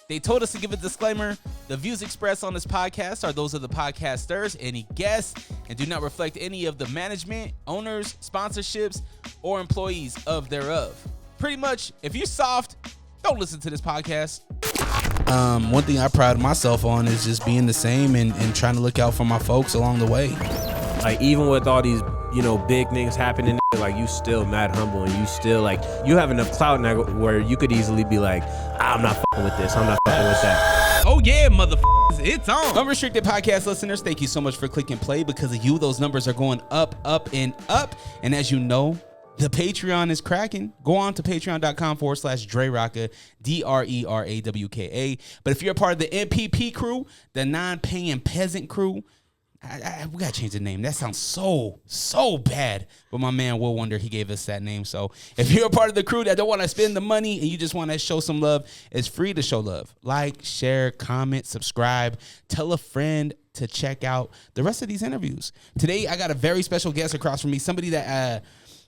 They told us to give a disclaimer. The views expressed on this podcast are those of the podcasters, any guests, and do not reflect any of the management, owners, sponsorships, or employees of thereof. Pretty much, if you're soft, don't listen to this podcast. One thing I pride myself on is just being the same and trying to look out for my folks along the way. Like, even with all these, big things happening, like, you still mad humble, and you still, like, you have enough clout now where you could easily be like, I'm not fucking with this, I'm not fucking with that. Oh yeah, motherfuckers, it's on. Unrestricted Podcast listeners, thank you so much for clicking play. Because of you, those numbers are going up, up, and up. And as you know, the Patreon is cracking. Go on to patreon.com/DreRawka, DreRawka. But if you're a part of the NPP crew, the non-paying peasant crew, we gotta change the name. That sounds so bad. But my man Will Wonder, he gave us that name. So if you're a part of the crew that don't want to spend the money and you just want to show some love, it's free to show love. Like, share, comment, subscribe, tell a friend to check out the rest of these interviews. Today, I got a very special guest across from me. Somebody that,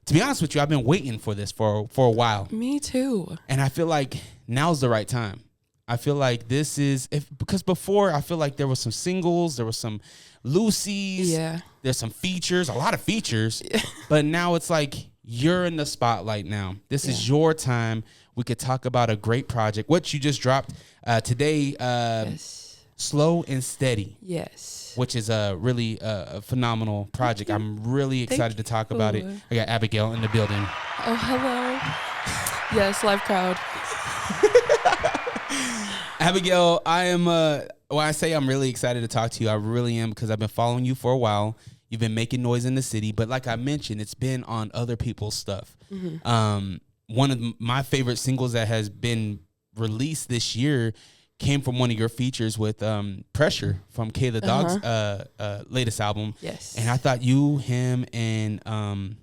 to be honest with you, I've been waiting for this for a while. Me too. And I feel like now's the right time. I feel like this is, because before I feel like there was some singles, there was some Lucy's, there's some features, a lot of features, but now it's like you're in the spotlight now. This is your time. We could talk about a great project, what you just dropped today, Slow and Steady. Yes. Which is a really phenomenal project. I'm really excited to talk about it. I got Abigail in the building. Oh, hello. Yes, live crowd. Abigail, I am, when I say I'm really excited to talk to you, I really am, because I've been following you for a while. You've been making noise in the city, but like I mentioned, it's been on other people's stuff. Mm-hmm. One of my favorite singles that has been released this year came from one of your features with Pressure from K the Dog's latest album. Yes. And I thought you, him, and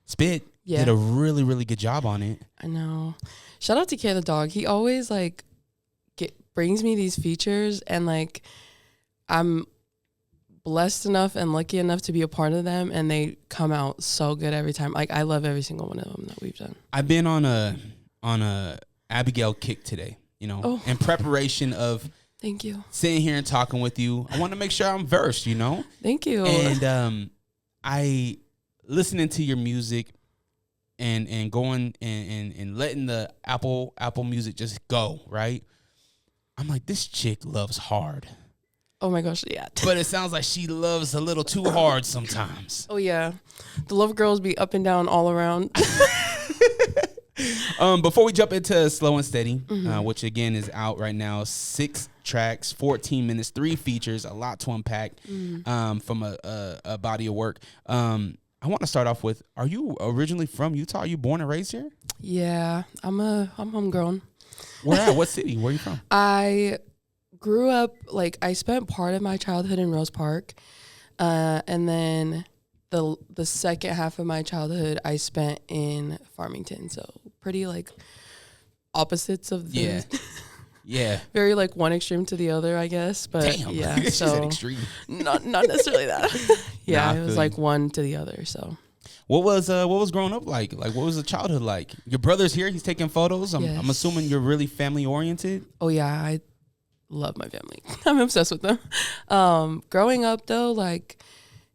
Spit did a really, really good job on it. I know. Shout out to K the Dog. He always brings me these features, and like I'm blessed enough and lucky enough to be a part of them, and they come out so good every time. Like, I love every single one of them that we've done. I've been on a Abigail kick today, in preparation of thank you sitting here and talking with you. I want to make sure I'm versed, Thank you. And I listening to your music and going and letting the Apple Music just go, right? I'm like, this chick loves hard. Oh my gosh, yeah. But it sounds like she loves a little too hard sometimes. Oh yeah. The love girls be up and down all around. Before we jump into Slow and Steady, which again is out right now, 6 tracks, 14 minutes, 3 features, a lot to unpack from a body of work. I want to start off with, are you originally from Utah? Are you born and raised here? Yeah, I'm homegrown. Where at? What city? Where are you from? I grew up, I spent part of my childhood in Rose Park, and then the second half of my childhood I spent in Farmington. So pretty opposites of the yeah. Very one extreme to the other, I guess. But damn. yeah, She so said extreme. not necessarily that. Yeah, Nah, it was one to the other. So what was growing up like? Like, what was the childhood like? Your brother's here. He's taking photos. I'm assuming you're really family oriented. Oh yeah, I love my family. I'm obsessed with them. Growing up though,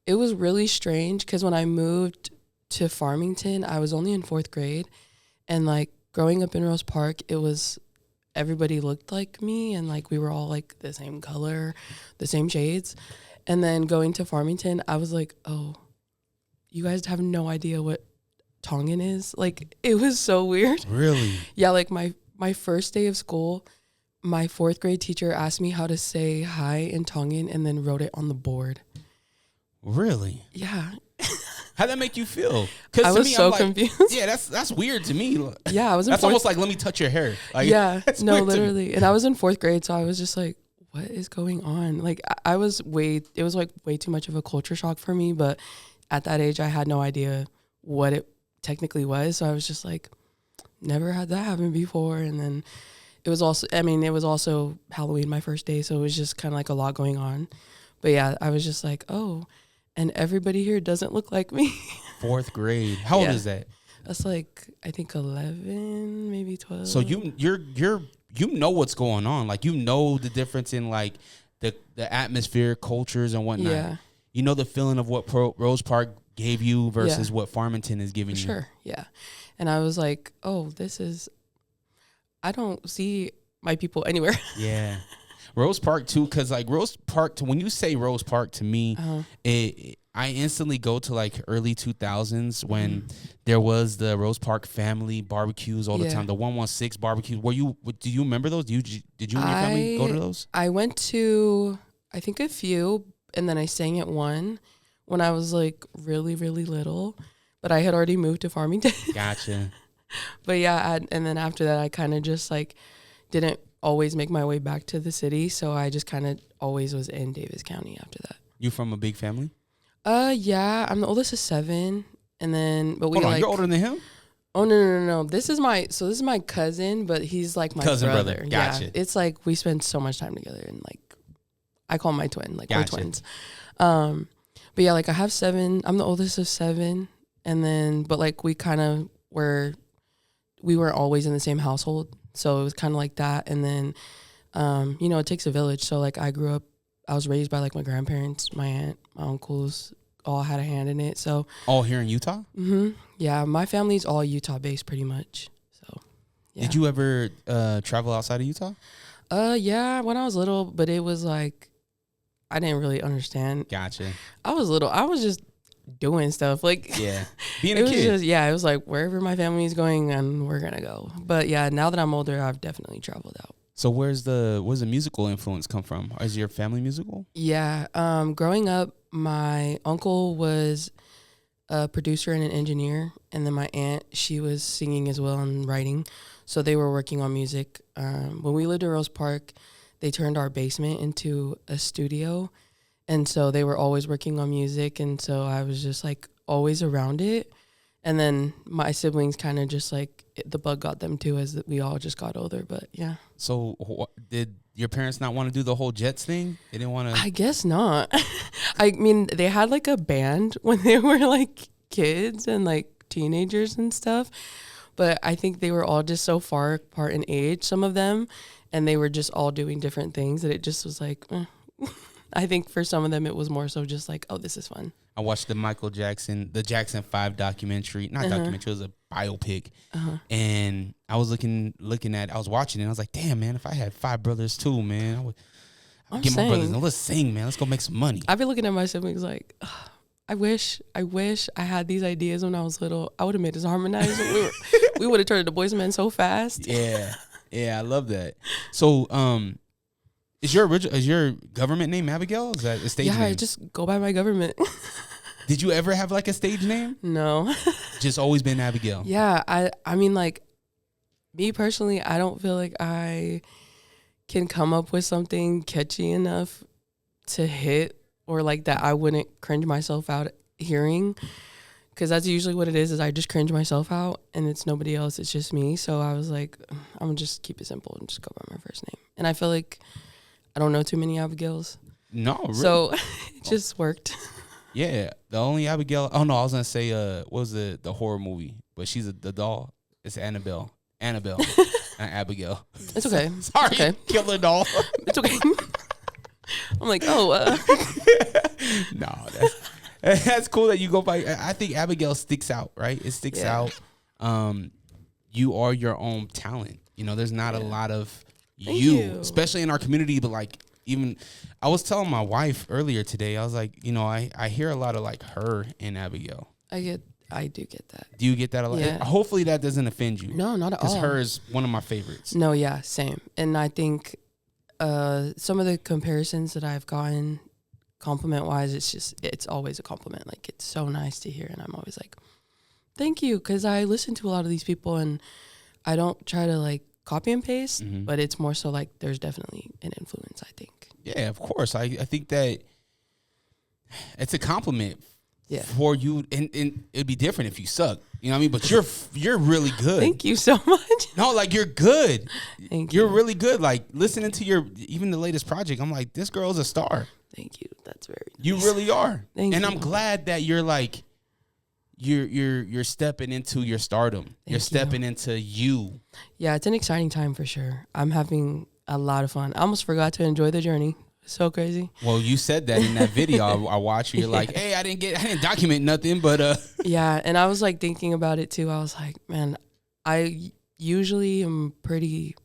it was really strange because when I moved to Farmington, I was only in 4th grade, and growing up in Rose Park, it was everybody looked like me, and we were all the same color, the same shades. And then going to Farmington, I was like, oh, you guys have no idea what Tongan is. It was so weird. Really? Yeah, my first day of school, my 4th grade teacher asked me how to say hi in Tongan and then wrote it on the board. Really? Yeah. How'd that make you feel? I was so confused. Yeah, that's weird to me. Yeah, I was in That's almost like, let me touch your hair. Yeah, no, literally. And I was in 4th grade, so I was just like, what is going on? It was way too much of a culture shock for me, but at that age, I had no idea what it technically was. So I was just never had that happen before. And then it was also Halloween, my first day. So it was just kind of a lot going on. But yeah, I was just oh, and everybody here doesn't look like me. 4th grade. How old is that? That's I think 11, maybe 12. So you're know what's going on. Like, you know the difference in like the atmosphere, cultures, and whatnot. Yeah. You know the feeling of what Rose Park gave you versus what Farmington is giving you. Sure, yeah. And I was like, oh, I don't see my people anywhere. Yeah. Rose Park too, because like Rose Park, when you say Rose Park to me, I instantly go to like early 2000s when there was the Rose Park family barbecues all the time, the 116 barbecues. Do you remember those? Did you and your family go to those? I went to, I think, a few, and then I sang at one when I was like really, really little, but I had already moved to Farmington. Gotcha. But yeah, and then after that, I kind of just like didn't always make my way back to the city, so I just kind of always was in Davis County after that. You from a big family? Yeah, I'm the oldest of 7, and then Hold on, you're older than him? Oh no! This is my cousin, but he's like my cousin brother. Gotcha. Yeah, it's like we spend so much time together, and like I call him my twin. Like gotcha. We're twins. But yeah, like I have 7. I'm the oldest of 7, and then but like we weren't always in the same household, so it was kind of like that. And then it takes a village. So like I was raised by like my grandparents, my aunt, my uncles, all had a hand in it. So all here in Utah? Mm-hmm. Yeah, my family's all Utah based pretty much. So yeah. Did you ever travel outside of Utah? Yeah, when I was little, but it was like I didn't really understand. Gotcha. I was little. I was just doing stuff like being a kid. It was like wherever my family is going and we're gonna go. But yeah, now that I'm older, I've definitely traveled out. So where's the musical influence come from? Is your family musical? Yeah. Growing up, my uncle was a producer and an engineer, and then my aunt, she was singing as well and writing. So they were working on music. When we lived in Rose Park, they turned our basement into a studio, and so they were always working on music, and so I was just like always around it. And then my siblings kind of just like the bug got them too as we all just got older. But yeah. So did your parents not want to do the whole Jets thing? They didn't want to? I guess not. I mean, they had like a band when they were like kids and like teenagers and stuff. But I think they were all just so far apart in age, some of them. And they were just all doing different things that it just was like, I think for some of them it was more so just like, oh, this is fun. I watched the Jackson 5 documentary. Not documentary, it was a biopic. And I was looking at, I was watching it, and I was like, damn, man, if I had 5 brothers too, man, I'd get my brothers and let's sing, man. Let's go make some money. I've been looking at my siblings like, I wish I had these ideas when I was little. I would have made us harmonize. We would have turned into boys and men so fast. Yeah. Yeah, I love that. So, is your government name Abigail? Is that a stage name? Yeah, I just go by my government. Did you ever have like a stage name? No. Just always been Abigail. Yeah, I mean, like, me personally, I don't feel like I can come up with something catchy enough to hit, or like that I wouldn't cringe myself out hearing, because that's usually what it is I just cringe myself out, and it's nobody else, it's just me. So I was like, I'm gonna just keep it simple and just go by my first name. And I feel like I don't know too many Abigails. No, really? So it just worked. Yeah, the only Abigail. Oh no, I was gonna say what was the horror movie? But she's the doll. It's Annabelle, not Abigail. It's okay. Sorry, okay. Killer doll. It's okay. I'm like, No, that's cool that you go by. I think Abigail sticks out, right? It sticks out. You are your own talent. You know, there's not a lot of you, especially in our community, but like even I was telling my wife earlier today, I was like, you know, I hear a lot of like her and Abigail. I do get that. Do you get that a lot? Yeah. Hopefully that doesn't offend you. No, not at all. Because her is one of my favorites. No, yeah, same. And I think some of the comparisons that I've gotten compliment wise, it's always a compliment. Like, it's so nice to hear, and I'm always like, thank you, because I listen to a lot of these people and I don't try to like copy and paste, but it's more so like there's definitely an influence, I think. Yeah, of course. I think that it's a compliment for you, and it'd be different if you suck. You know what I mean? But you're really good. Thank you so much. No, like you're good. Thank you. You're really good. Like listening to even the latest project, I'm like, this girl's a star. Thank you. That's very nice. You really are. Thank you. I'm glad that you're like, you're stepping into your stardom. You're stepping into you. Yeah, it's an exciting time for sure. I'm having a lot of fun. I almost forgot to enjoy the journey. So crazy. Well, you said that in that video I watched. You're like, hey, I didn't document nothing, but Yeah, and I was like thinking about it too. I was like, man, I usually am pretty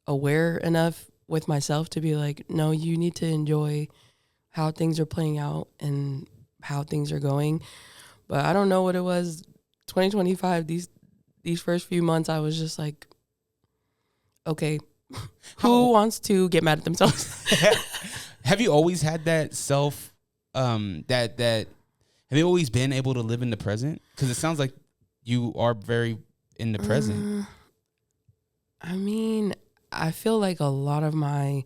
aware enough with myself to be like, no, you need to enjoy how things are playing out and how things are going. But I don't know what it was. 2025, these first few months, I was just like, okay, who wants to get mad at themselves? Have you always had that self, have you always been able to live in the present? Because it sounds like you are very in the present. I mean, I feel like a lot of my,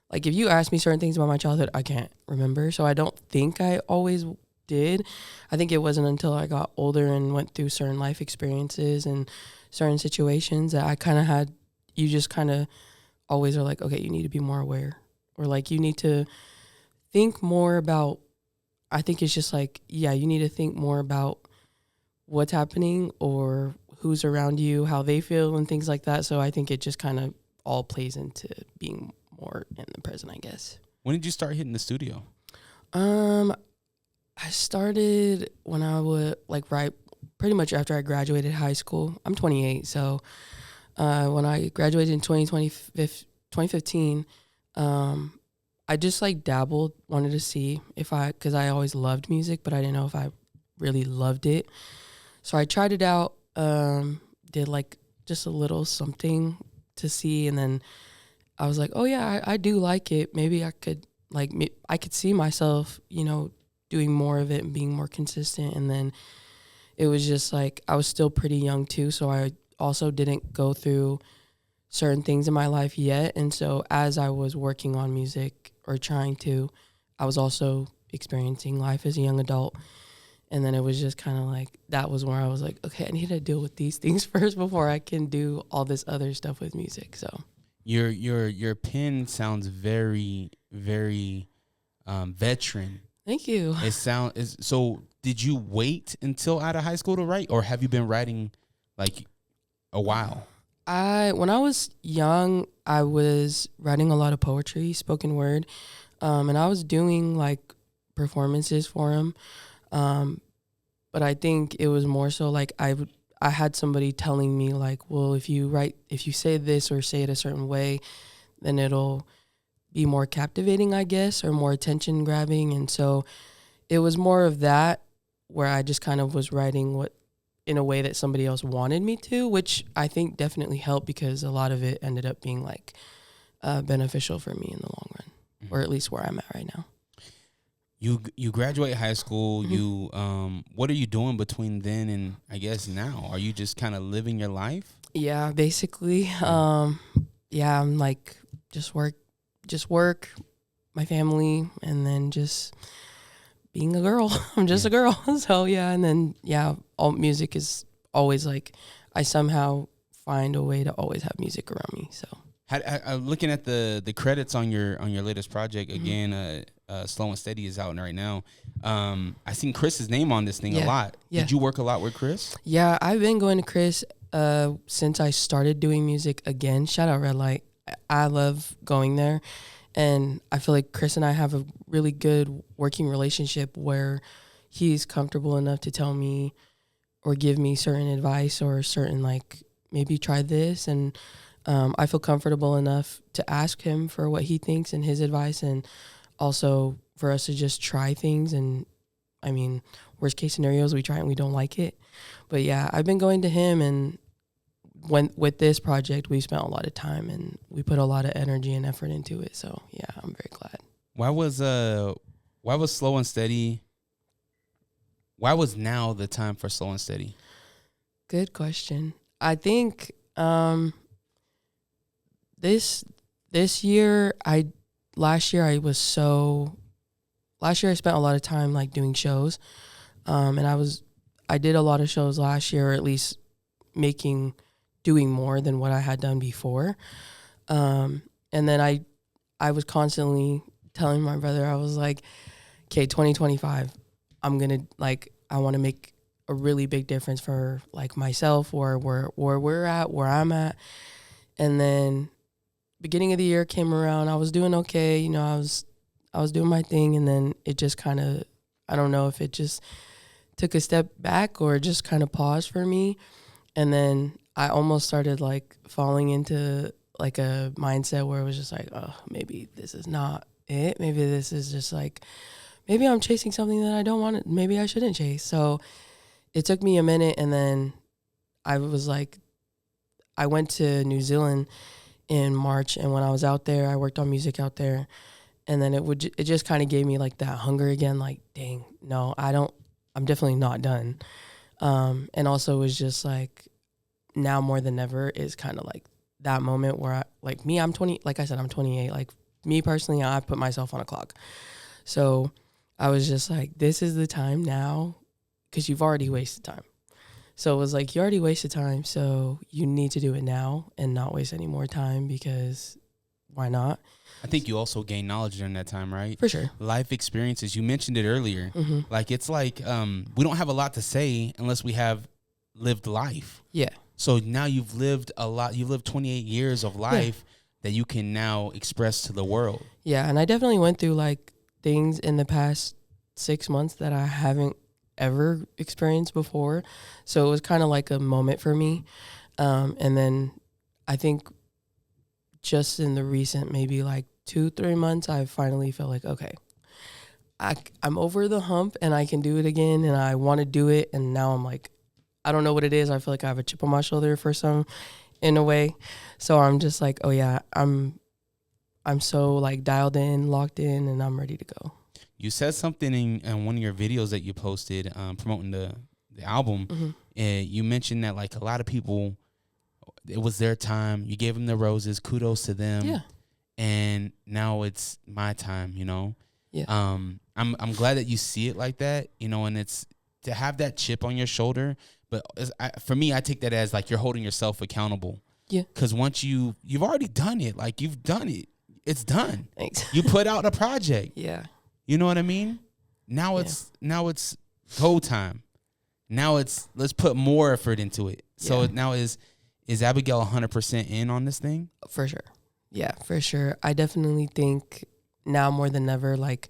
like if you ask me certain things about my childhood, I can't remember. So I don't think I always did. I think it wasn't until I got older and went through certain life experiences and certain situations that I kind of had, you just kind of always are like, okay, you need to be more aware. Or like you need to think more about, I think it's just like, yeah, you need to think more about what's happening or who's around you, how they feel and things like that. So I think it just kind of all plays into being more in the present, I guess. When did you start hitting the studio? I started when I was like pretty much after I graduated high school. I'm 28, so when I graduated in 2015, I just like dabbled, wanted to see because I always loved music, but I didn't know if I really loved it. So I tried it out, did like just a little something to see, and then I was like, oh yeah, I do like it. Maybe I could I could see myself, doing more of it and being more consistent. And then it was just like, I was still pretty young too, so I also didn't go through certain things in my life yet. And so as I was working on music or trying to, I was also experiencing life as a young adult. And then it was just kind of like, that was where I was like, okay, I need to deal with these things first before I can do all this other stuff with music. So your pen sounds very, very veteran. Thank you. So did you wait until out of high school to write, or have you been writing like a while? When I was young, I was writing a lot of poetry, spoken word, and I was doing like performances for him. But I think it was more so like I had somebody telling me like, well, if you say this or say it a certain way, then it'll be more captivating, I guess, or more attention grabbing. And so it was more of that, where I just kind of was writing in a way that somebody else wanted me to, which I think definitely helped because a lot of it ended up being like beneficial for me in the long run, or at least where I'm at right now. You graduate high school. Mm-hmm. You what are you doing between then and I guess now? Are you just kind of living your life? Yeah, basically. I'm like just work, my family, and then just being a girl. I'm just a girl. So yeah, and then all music is always like, I somehow find a way to always have music around me. So looking at the credits on your latest project again, Slow and Steady is out right now. I seen Chris's name on this thing a lot. Yeah. Did you work a lot with Chris? Yeah, I've been going to Chris since I started doing music again. Shout out Red Light. I love going there, and I feel like Chris and I have a really good working relationship where he's comfortable enough to tell me or give me certain advice or certain like, maybe try this, and I feel comfortable enough to ask him for what he thinks and his advice, and also for us to just try things. And I mean, worst case scenarios, we try and we don't like it. But yeah, I've been going to him, and with this project, we spent a lot of time and we put a lot of energy and effort into it. So yeah, I'm very glad. Why was Slow and Steady? Why was now the time for Slow and Steady? Good question. I think this year, last year I spent a lot of time like doing shows, and I did a lot of shows last year, or at least doing more than what I had done before. And then I was constantly telling my brother, I was like, okay, 2025, I want to make a really big difference for like myself or where I'm at. And then beginning of the year came around, I was doing okay, you know, I was doing my thing, and then it just kind of, I don't know if it just took a step back or just kind of paused for me. And then I almost started like falling into like a mindset where it was just like, oh, maybe this is not it. Maybe this is just like, maybe I'm chasing something that I don't want to, maybe I shouldn't chase. So it took me a minute, and then I was like, I went to New Zealand in March, and when I was out there, I worked on music out there, and then it just kind of gave me like that hunger again, like, dang, no, I'm definitely not done. And also it was just like, now more than ever is kind of like that moment where I'm 20, like I said, I'm 28. Like me personally, I put myself on a clock. So I was just like, this is the time now, because you've already wasted time. So it was like, you already wasted time, so you need to do it now and not waste any more time, because why not? I think you also gain knowledge during that time, right? For sure. Life experiences. You mentioned it earlier. Mm-hmm. Like, it's like we don't have a lot to say unless we have lived life. Yeah. So now you've lived a lot. You've lived 28 years of life that you can now express to the world. Yeah, and I definitely went through like things in the past 6 months that I haven't ever experienced before. So it was kind of like a moment for me. And then I think just in the recent maybe like 2-3 months, I finally felt like, okay, I'm over the hump and I can do it again, and I want to do it. And now I'm like, I don't know what it is. I feel like I have a chip on my shoulder for some, in a way. So I'm just like, oh yeah, I'm so like dialed in, locked in, and I'm ready to go. You said something in one of your videos that you posted promoting the album. Mm-hmm. And you mentioned that like a lot of people, it was their time. You gave them the roses. Kudos to them. Yeah. And now it's my time, you know? Yeah. I'm glad that you see it like that, you know, and it's to have that chip on your shoulder. But for me, I take that as like you're holding yourself accountable. Yeah. Because once you've already done it, like you've done it. It's done. Thanks. You put out a project. Yeah. You know what I mean? Now it's go time. Now let's put more effort into it. So now is Abigail 100% in on this thing? For sure. Yeah, for sure. I definitely think now more than ever, like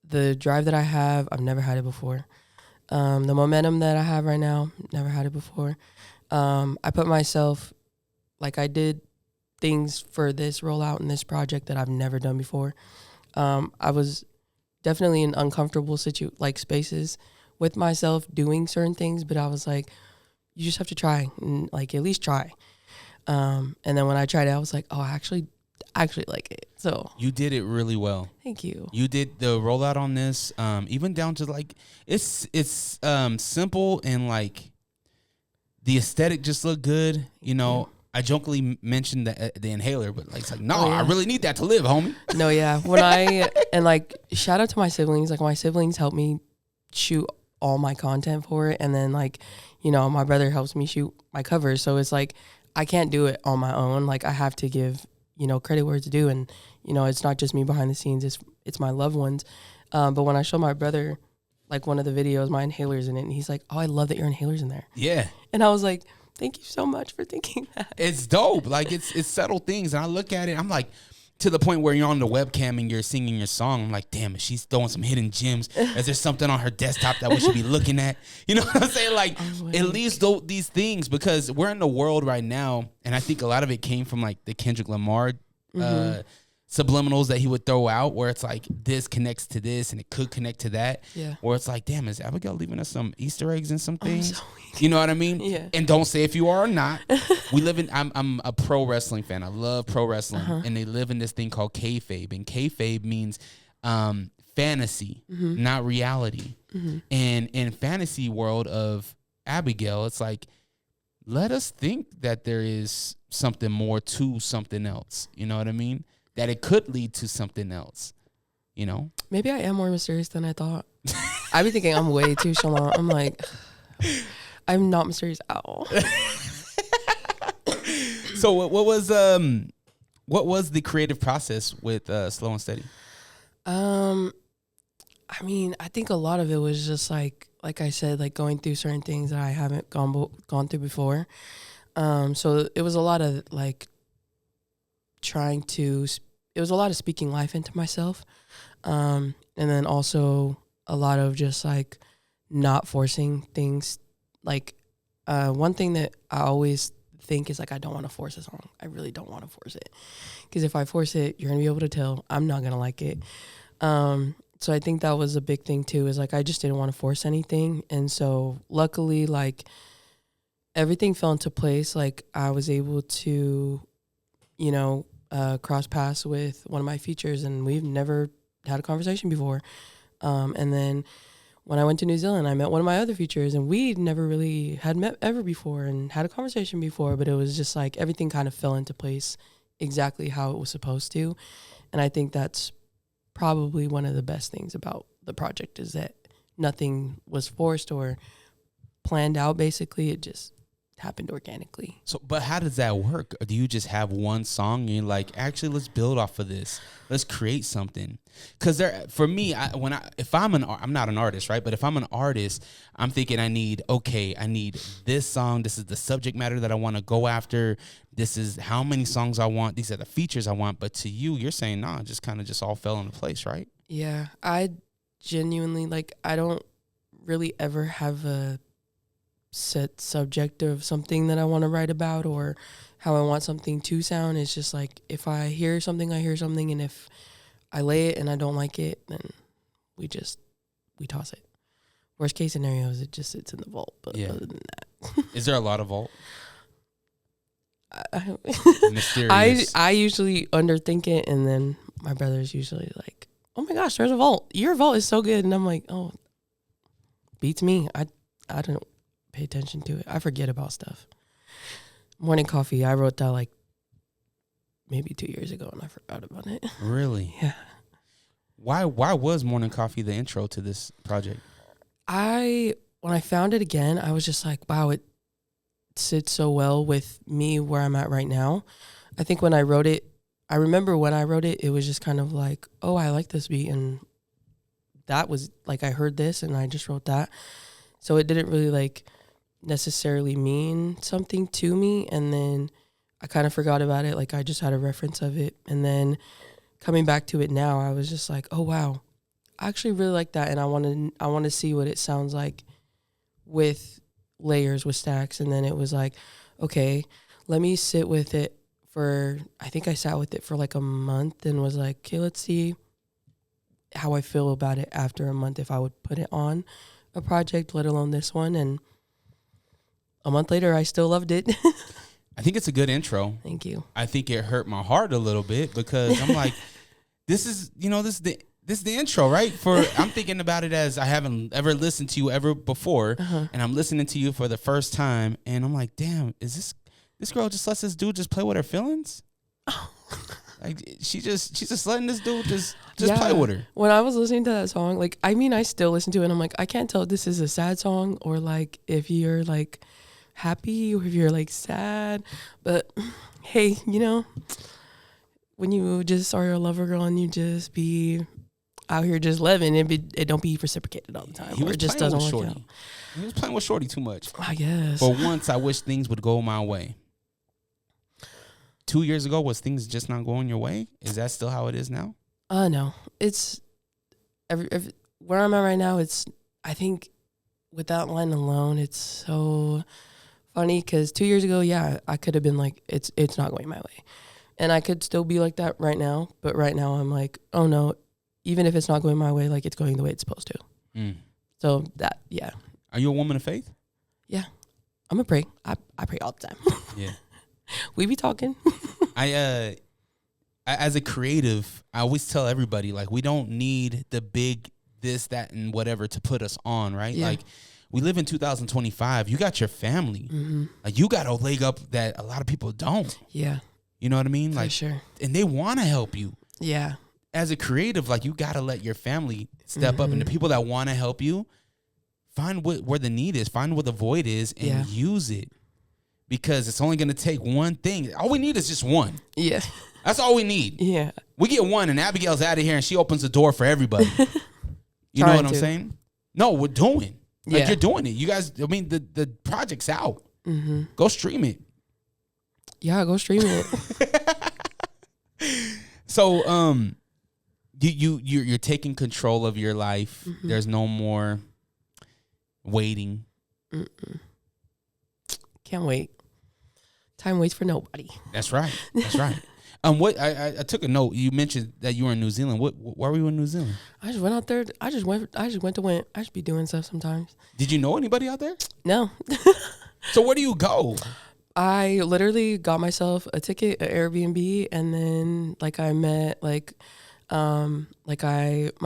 the drive that I have, I've never had it before. The momentum that I have right now, never had it before. I put myself, like I did things for this rollout and this project that I've never done before. I was definitely in uncomfortable spaces with myself doing certain things, but I was like, you just have to try and like at least try. And then when I tried it, I was like, oh, I actually like it. So you did it really well. Thank you. You did the rollout on this, even down to like it's simple, and like the aesthetic just looked good. You know, I jokingly mentioned the inhaler, but like it's like, no, I really need that to live, homie. No, yeah. And like shout out to my siblings. Like my siblings helped me shoot all my content for it, and then like, you know, my brother helps me shoot my covers. So it's like I can't do it on my own. Like I have to give, you know, credit where it's due, and you know, it's not just me behind the scenes. It's my loved ones. But when I showed my brother like one of the videos, my inhaler's in it, and he's like, oh, I love that your inhaler's in there. Yeah. And I was like, thank you so much for thinking that. It's dope. Like it's subtle things, and I look at it, I'm like, to the point where you're on the webcam and you're singing your song, I'm like, damn, she's throwing some hidden gems. Is there something on her desktop that we should be looking at? You know what I'm saying? Like, at least these things, because we're in the world right now, and I think a lot of it came from like the Kendrick Lamar subliminals that he would throw out, where it's like this connects to this and it could connect to that. Yeah. Where it's like, damn, is Abigail leaving us some Easter eggs and some things? So you know what I mean? Yeah. And don't say if you are or not. I'm a pro wrestling fan. I love pro wrestling. And they live in this thing called kayfabe. And kayfabe means fantasy, not reality. And in fantasy world of Abigail, it's like, let us think that there is something more to something else. You know what I mean? That it could lead to something else, you know? Maybe I am more mysterious than I thought. I be thinking I'm way too shalom. I'm like, I'm not mysterious at all. So what was the creative process with Slow and Steady? I mean, I think a lot of it was just like like I said, like going through certain things that I haven't gone through before. So it was a lot of like it was a lot of speaking life into myself. And then also a lot of just like not forcing things. Like one thing that I always think is like, I don't want to force a song. I really don't want to force it. Because if I force it, you're going to be able to tell I'm not going to like it. So I think that was a big thing too, is like I just didn't want to force anything. And so luckily, like everything fell into place. Like I was able to, you know, cross paths with one of my features, and we've never had a conversation before. And then when I went to New Zealand, I met one of my other features, and we never really had met ever before and had a conversation before, but it was just like everything kind of fell into place exactly how it was supposed to. And I think that's probably one of the best things about the project, is that nothing was forced or planned out. Basically, it just happened organically. So, but how does that work? Or do you just have one song and you're like, actually, let's build off of this. Let's create something. Because for me, I'm not an artist, right? But if I'm an artist, I'm thinking I need this song. This is the subject matter that I want to go after. This is how many songs I want. These are the features I want. But to you, you're saying, nah, just kind of just all fell into place, right? Yeah, I genuinely, like, I don't really ever have a set subject of something that I want to write about or how I want something to sound. It's just like, if I hear something, I hear something, and if I lay it and I don't like it, then we toss it. Worst case scenario is it just sits in the vault. But other than that, is there a lot of vault? Mysterious. I usually underthink it, and then my brother's usually like, "Oh my gosh, there's a vault. Your vault is so good," and I'm like, "Oh, beats me." I don't pay attention to it. I forget about stuff. Morning Coffee, I wrote that like maybe 2 years ago, and I forgot about it. Really? Yeah. Why was Morning Coffee the intro to this project? When I found it again, I was just like, wow, it sits so well with me where I'm at right now. I think when I wrote it, I remember when I wrote it, it was just kind of like, oh, I like this beat, and that was like, I heard this and I just wrote that. So it didn't really like necessarily mean something to me, and then I kind of forgot about it. Like I just had a reference of it, and then coming back to it now, I was just like, oh wow, I actually really like that, and I want to see what it sounds like with layers, with stacks. And then it was like, okay, let me sit with it I think I sat with it for like a month and was like, okay, let's see how I feel about it after a month, if I would put it on a project, let alone this one. And a month later, I still loved it. I think it's a good intro. Thank you. I think it hurt my heart a little bit because I'm like, this is the intro, right? I'm thinking about it as I haven't ever listened to you ever before, and I'm listening to you for the first time, and I'm like, damn, is this girl just lets this dude just play with her feelings? Like she's just letting this dude just play with her. When I was listening to that song, like, I mean, I still listen to it, and I'm like, I can't tell if this is a sad song or like if you're like happy or if you're like sad. But hey, you know, when you just are a lover girl and you just be out here just living, it don't be reciprocated all the time. Or it just doesn't work out. He was playing with Shorty too much. I guess. For once, I wish things would go my way. 2 years ago, was things just not going your way? Is that still how it is now? No. It's where I'm at right now. I think with that line alone, it's so funny because 2 years ago, yeah, I could have been like, it's not going my way. And I could still be like that right now. But right now I'm like, oh no, even if it's not going my way, like it's going the way it's supposed to. So that, yeah. Are you a woman of faith? Yeah. I'm going to pray. I pray all the time. Yeah. We be talking. I as a creative, I always tell everybody, like, we don't need the big this, that, and whatever to put us on, right? Yeah. Like, we live in 2025. You got your family. Mm-hmm. Like, you got a leg up that a lot of people don't. Yeah. You know what I mean? Like, for sure. And they want to help you. Yeah. As a creative, like, you got to let your family step up. And the people that want to help you, find where the need is, find where the void is, and use it. Because it's only going to take one thing. All we need is just one. Yeah. That's all we need. Yeah. We get one, and Abigail's out of here, and she opens the door for everybody. You know what I'm saying? No, we're doing. Like Yeah. you're doing it. You guys, I mean, the project's out. Mm-hmm. Go stream it. Yeah, go stream it. So, you're taking control of your life. Mm-hmm. There's no more waiting. Can't wait. Time waits for nobody. That's right. That's right. What I took a note. You mentioned that you were in New Zealand. Why were you in New Zealand? I just went out there. I just went to win. I should be doing stuff sometimes. Did you know anybody out there? No. So where do you go? I literally got myself a ticket, an Airbnb, and then like I met my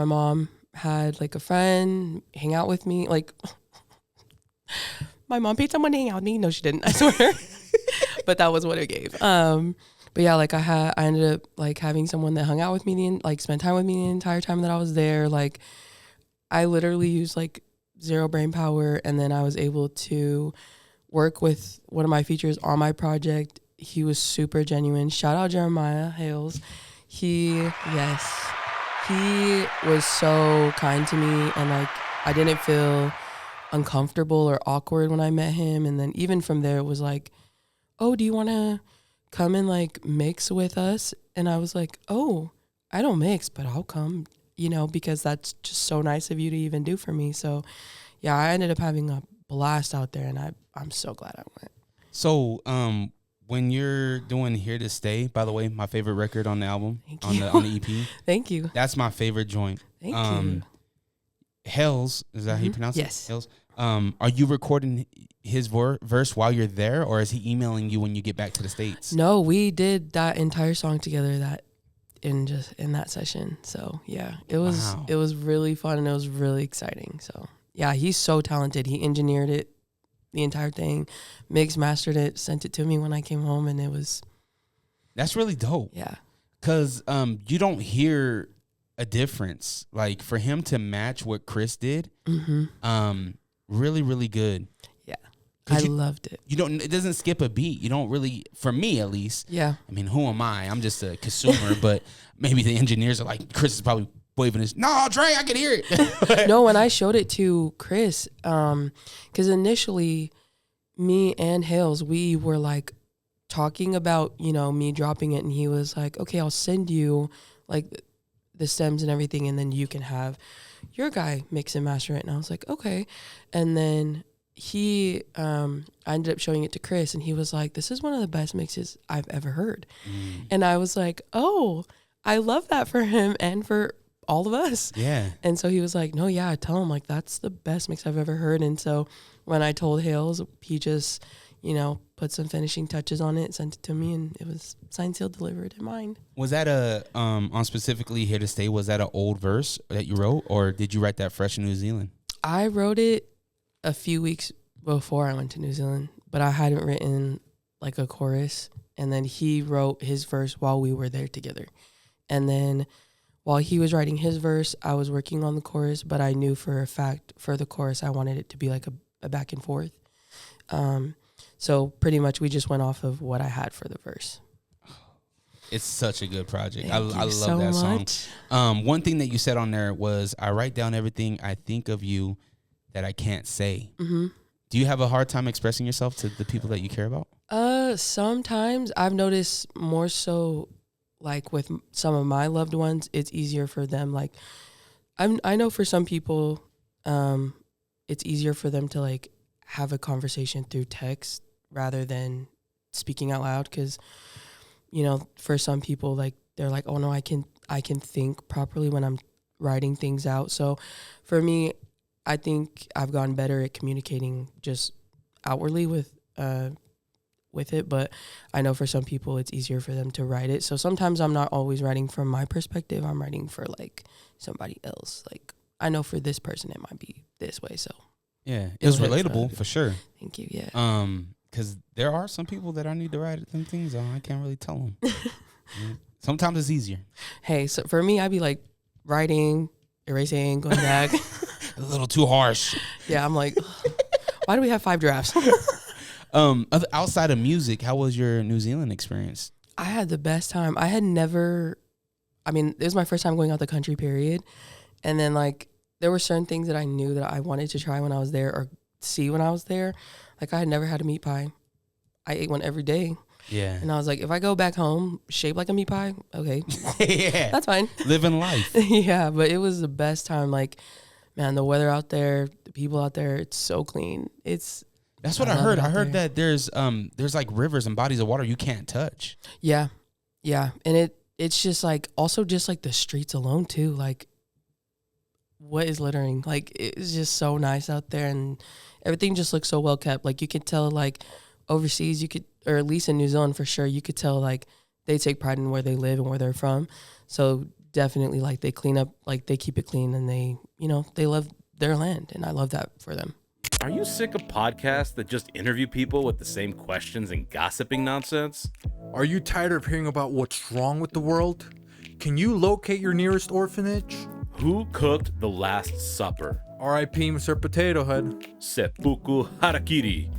mom had like a friend hang out with me. Like my mom paid someone to hang out with me. No, she didn't. I swear. But that was what it gave. But yeah, like I ended up like having someone that hung out with me, spent time with me the entire time that I was there. Like I literally used like zero brain power, and then I was able to work with one of my features on my project. He was super genuine. Shout out Jeremiah Hales. He was so kind to me, and like I didn't feel uncomfortable or awkward when I met him. And then even from there, it was like, oh, do you want to come and like mix with us? And I was like, oh, I don't mix, but I'll come, because that's just so nice of you to even do for me. So yeah, I ended up having a blast out there, and I'm so glad I went. So, when you're doing Here to Stay, by the way, my favorite record on the album, on the EP. Thank you. That's my favorite joint. Thank you. Hells, is that how you pronounce it? Yes. Hells. Are you recording his verse while you're there, or is he emailing you when you get back to the States? No, we did that entire song together in that session. So yeah, it was really fun, and it was really exciting. So yeah, he's so talented. He engineered it, the entire thing, mixed, mastered it, sent it to me when I came home, and it was. That's really dope. Yeah. Cause you don't hear a difference. Like for him to match what Chris did, really, really good. Yeah. I loved it. It doesn't skip a beat. You don't really, for me at least. Yeah. I mean, who am I? I'm just a consumer, but maybe the engineers are like, Chris is probably waving his, no, Dre, I can hear it. No, when I showed it to Chris, because initially me and Hales, we were like talking about, me dropping it, and he was like, okay, I'll send you like the stems and everything, and then you can have your guy mix and master it. And I was like, okay. And then I ended up showing it to Chris, and he was like, this is one of the best mixes I've ever heard. And I was like, oh, I love that for him and for all of us. Yeah. And so he was like, no, yeah, tell him like that's the best mix I've ever heard. And so when I told Hales, he just, put some finishing touches on it, sent it to me, and it was signed, sealed, delivered in mind. Was that on specifically Here to Stay, was that an old verse that you wrote, or did you write that fresh in New Zealand? I wrote it a few weeks before I went to New Zealand, but I hadn't written like a chorus. And then he wrote his verse while we were there together. And then while he was writing his verse, I was working on the chorus, but I knew for a fact for the chorus, I wanted it to be like a back and forth. So pretty much we just went off of what I had for the verse. It's such a good project. Thank I love so that much. song. One thing that you said on there was, I write down everything I think of you that I can't say. Mm-hmm. Do you have a hard time expressing yourself to the people that you care about? Sometimes I've noticed more so like with some of my loved ones, it's easier for them. Like I know for some people, it's easier for them to like have a conversation through text rather than speaking out loud. Cause for some people, like they're like, oh no, I can think properly when I'm writing things out. So for me, I think I've gotten better at communicating just outwardly with it, but I know for some people it's easier for them to write it. So sometimes I'm not always writing from my perspective. I'm writing for like somebody else. Like I know for this person it might be this way. So yeah, it was relatable for sure. Thank you. Yeah. Because there are some people that I need to write them things on. I can't really tell them. Sometimes it's easier. Hey, so for me, I'd be like writing, erasing, going back. A little too harsh. Yeah, I'm like, why do we have 5 drafts? Outside of music, how was your New Zealand experience? I had the best time. It was my first time going out the country, period. And then like there were certain things that I knew that I wanted to try when I was there or see when I was there. Like I had never had a meat pie. I ate one every day. Yeah. And I was like, if I go back home shaped like a meat pie, okay. Yeah. That's fine. Living life. Yeah, but it was the best time. Like, man, the weather out there, the people out there, it's so clean. That's what I heard. I heard that there's like rivers and bodies of water you can't touch. Yeah. Yeah. And it's just like, also just like the streets alone too. Like, what is littering? Like, it's just so nice out there, and everything just looks so well kept. Like, you could tell, like, overseas, you could, or at least in New Zealand for sure, you could tell, like, they take pride in where they live and where they're from. So definitely, like, they clean up, like, they keep it clean, and they, you know, they love their land, and I love that for them. Are you sick of podcasts that just interview people with the same questions and gossiping nonsense? Are you tired of hearing about what's wrong with the world? Can you locate your nearest orphanage? Who cooked the Last Supper? R.I.P. Mr. Potato Head. Seppuku Harakiri.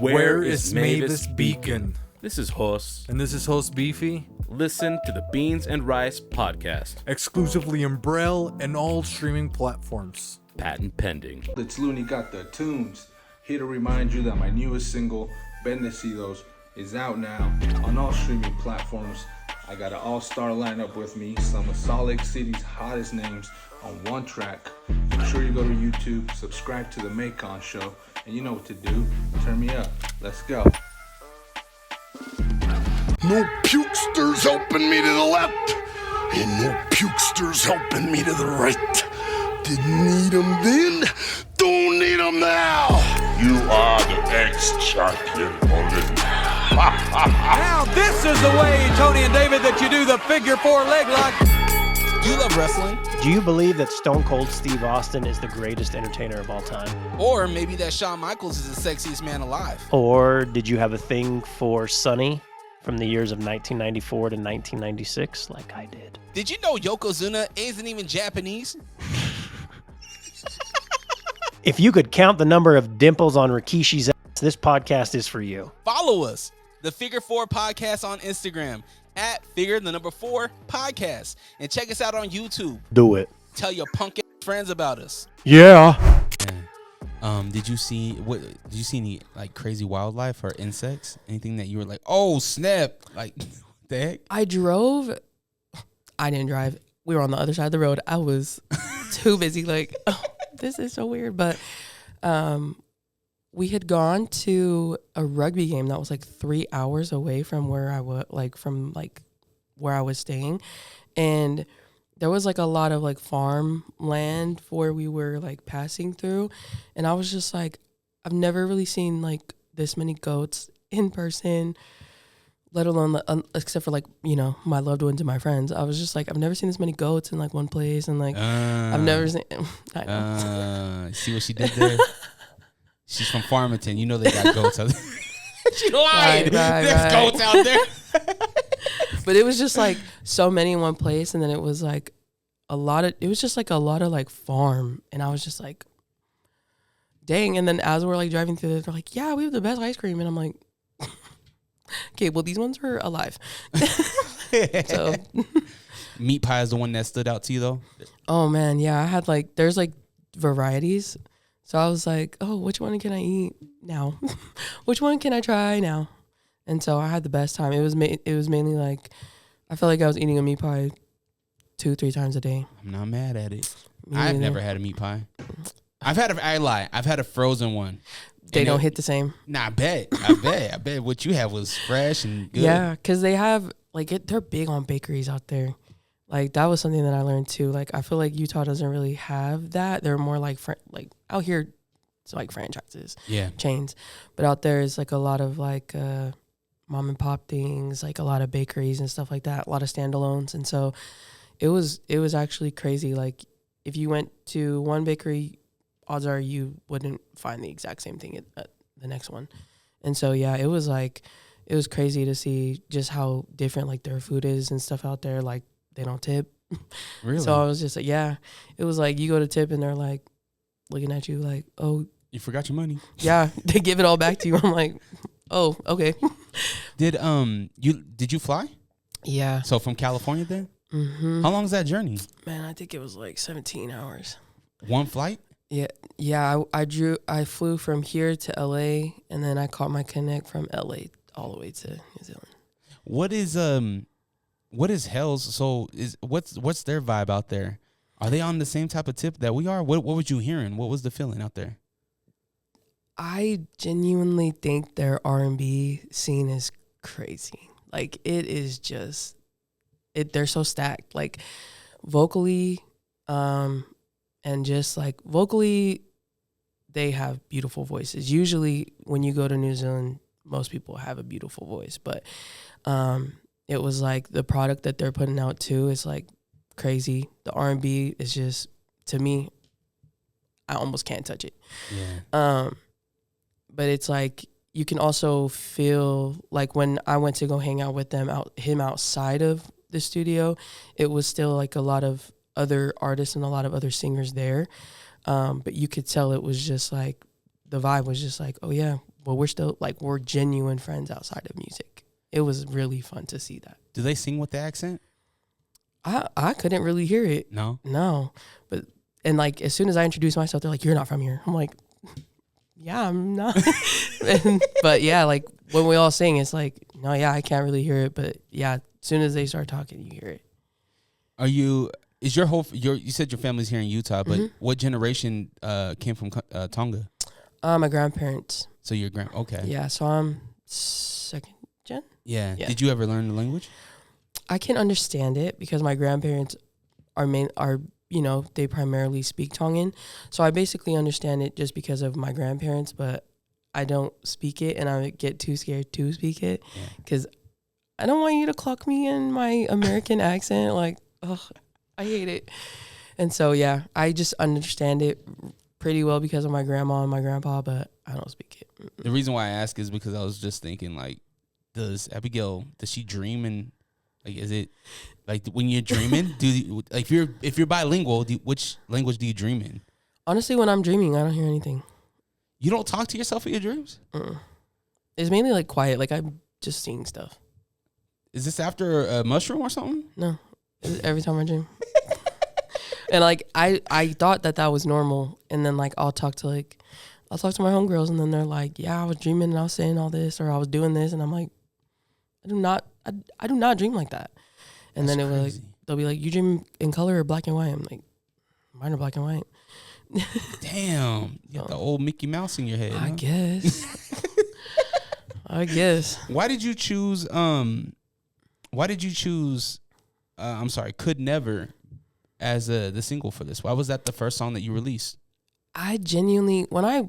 Where is Mavis Beacon? This is Hos. And this is host Beefy. Listen to the Beans and Rice podcast. Exclusively in Braille and all streaming platforms. Patent pending. It's Looney got the tunes. Here to remind you that my newest single, Bendecidos, is out now on all streaming platforms. I got an all-star lineup with me, some of Salt Lake City's hottest names on one track. Make sure you go to YouTube, subscribe to The Macon Show, and you know what to do. Turn me up. Let's go. No pukesters helping me to the left, and no pukesters helping me to the right. Didn't need them then, don't need them now. You are the ex-champion only. Now this is the way, Tony and David, that you do the figure four leg lock. You love wrestling. Do you believe that Stone Cold Steve Austin is the greatest entertainer of all time? Or maybe that Shawn Michaels is the sexiest man alive. Or did you have a thing for Sonny from the years of 1994 to 1996 like I did? Did you know Yokozuna isn't even Japanese? If you could count the number of dimples on Rikishi's ass, this podcast is for you. Follow us, the Figure 4 Podcast on Instagram, at Figure4 Podcast. And check us out on YouTube. Do it. Tell your punk ass friends about us. Yeah. Did you see any like crazy wildlife or insects? Anything that you were like, oh snap, like what the heck? I didn't drive. We were on the other side of the road. I was too busy. Like, oh, this is so weird. But we had gone to a rugby game that was like 3 hours away from where I was, where I was staying, and there was like a lot of like farm land where we were like passing through, and I was just like, I've never really seen like this many goats in person, let alone except for like, you know, my loved ones and my friends. I was just like, I've never seen this many goats in like one place, and like I've never seen. I know. See what she did there? She's from Farmington. You know they got goats out there. She lied. There's goats out there. But it was just like so many in one place, and then it was like it was just like a lot of like farm, and I was just like, dang. And then as we're like driving through, they're like, yeah, we have the best ice cream, and I'm like, okay, well these ones are alive. So meat pie is the one that stood out to you though. Oh man, yeah, I had like there's like varieties, so I was like, oh, which one can I eat now? Which one can I try now? And so I had the best time. It was mainly like, I felt like I was eating a meat pie 2-3 times a day. I'm not mad at it. Me I've neither. never had a meat pie. I've had a frozen one. They don't hit the same. Nah, I bet what you had was fresh and good. Yeah, because they have, like, they're big on bakeries out there. Like, that was something that I learned, too. Like, I feel like Utah doesn't really have that. They're more like out here, it's like franchises. Yeah. Chains. But out there is, like, a lot of, like, mom and pop things, like a lot of bakeries and stuff like that, a lot of standalones. And so it was actually crazy. Like, if you went to one bakery, odds are you wouldn't find the exact same thing at the next one. And so, yeah, it was crazy to see just how different like their food is and stuff out there. Like, they don't tip. Really? So I was just like, yeah, it was like you go to tip and they're like looking at you like, oh, you forgot your money. Yeah, they give it all back to you. I'm like, oh, okay. Did you fly? Yeah. So from California then? Mm-hmm. How long is that journey? Man, I think it was like 17 hours. One flight? Yeah. I flew from here to LA, and then I caught my connect from LA all the way to New Zealand. What is Hell's? So what's their vibe out there? Are they on the same type of tip that we are? What was you hearing? What was the feeling out there? I genuinely think their R&B scene is crazy. Like, it is just they're so stacked. Like, vocally, and just like vocally, they have beautiful voices. Usually when you go to New Zealand, most people have a beautiful voice, but it was like the product that they're putting out too is like crazy. The R&B is just, to me, I almost can't touch it. Yeah. But it's like you can also feel like when I went to go hang out with him outside of the studio, it was still like a lot of other artists and a lot of other singers there. But you could tell it was just like the vibe was just like, oh yeah, well we're genuine friends outside of music. It was really fun to see that. Do they sing with the accent? I couldn't really hear it. No. But and like as soon as I introduced myself, they're like, "You're not from here." I'm like, "Yeah, I'm not." But yeah, like when we all sing, it's like, no, yeah, I can't really hear it. But yeah, as soon as they start talking, you hear it. Is your you said your family's here in Utah, but what generation came from Tonga? My grandparents. So your okay. Yeah, so I'm second gen. Yeah. Did you ever learn the language? I can understand it because my grandparents are they primarily speak Tongan. So I basically understand it just because of my grandparents, but I don't speak it, and I get too scared to speak it because I don't want you to clock me in my American accent. Like, ugh, I hate it. And so, yeah, I just understand it pretty well because of my grandma and my grandpa, but I don't speak it. The reason why I ask is because I was just thinking, like, does she dream and like, is it like when you're dreaming, if you're bilingual, which language do you dream in? Honestly, when I'm dreaming, I don't hear anything. You don't talk to yourself in your dreams? It's mainly like quiet, like I'm just seeing stuff. Is this after a mushroom or something? No, every time I dream. And like I thought that was normal, and then like I'll talk to my homegirls, and then they're like, "Yeah, I was dreaming and I was saying all this, or I was doing this," and I'm like, I do not dream like that. And then they'll be like, "You dream in color or black and white?" I'm like, "Mine are black and white." Damn, you got the old Mickey Mouse in your head. I guess. I guess. Why did you choose? Could Never as the single for this? Why was that the first song that you released? I genuinely, when I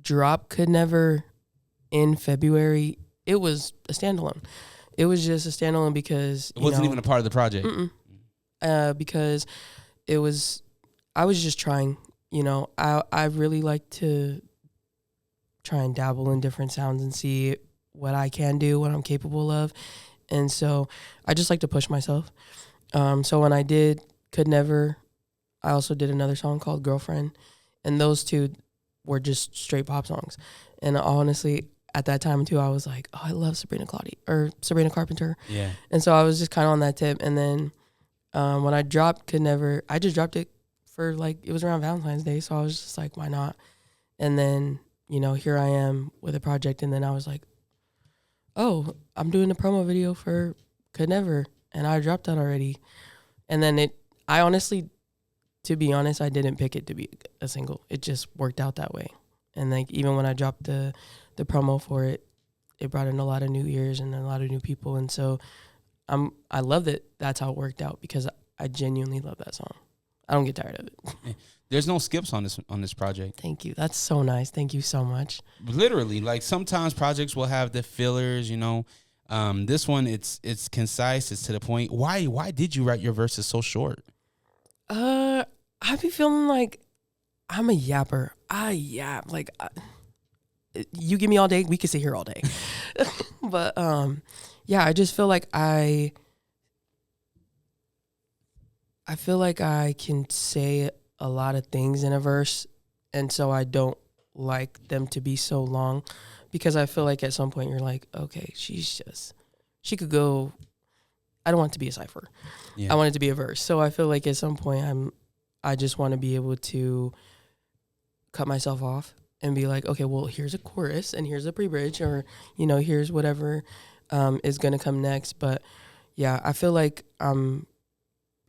dropped Could Never in February, it was a standalone. It was just a standalone because it wasn't even a part of the project. Because I was just trying. I really like to try and dabble in different sounds and see what I can do, what I'm capable of. And so I just like to push myself. So when I did Could Never, I also did another song called Girlfriend. And those two were just straight pop songs. And honestly, at that time too, I was like, oh, I love Sabrina Carpenter. Yeah. And so I was just kind of on that tip. And then when I dropped Could Never, I just dropped it for it was around Valentine's Day. So I was just like, why not? And then, here I am with a project. And then I was like, oh, I'm doing a promo video for Could Never. And I dropped that already. And then I honestly, to be honest, I didn't pick it to be a single. It just worked out that way. And even when I dropped the promo for it, it brought in a lot of new ears and a lot of new people. And so I love that that's how it worked out because I genuinely love that song. I don't get tired of it. There's no skips on this project. Thank you. That's so nice. Thank you so much. Literally, like sometimes projects will have the fillers, This one, it's concise. It's to the point. Why did you write your verses so short? I be feeling like I'm a yapper. I yap. Like, you give me all day, we could sit here all day. But yeah, I just feel like I feel like I can say a lot of things in a verse, and so I don't like them to be so long because I feel like at some point you're like, okay, she could go. I don't want it to be a cipher. Yeah. I want it to be a verse. So I feel like at some point I just want to be able to cut myself off and be like, okay, well, here's a chorus and here's a pre-bridge, or, you know, here's whatever is going to come next. But yeah, I feel like I'm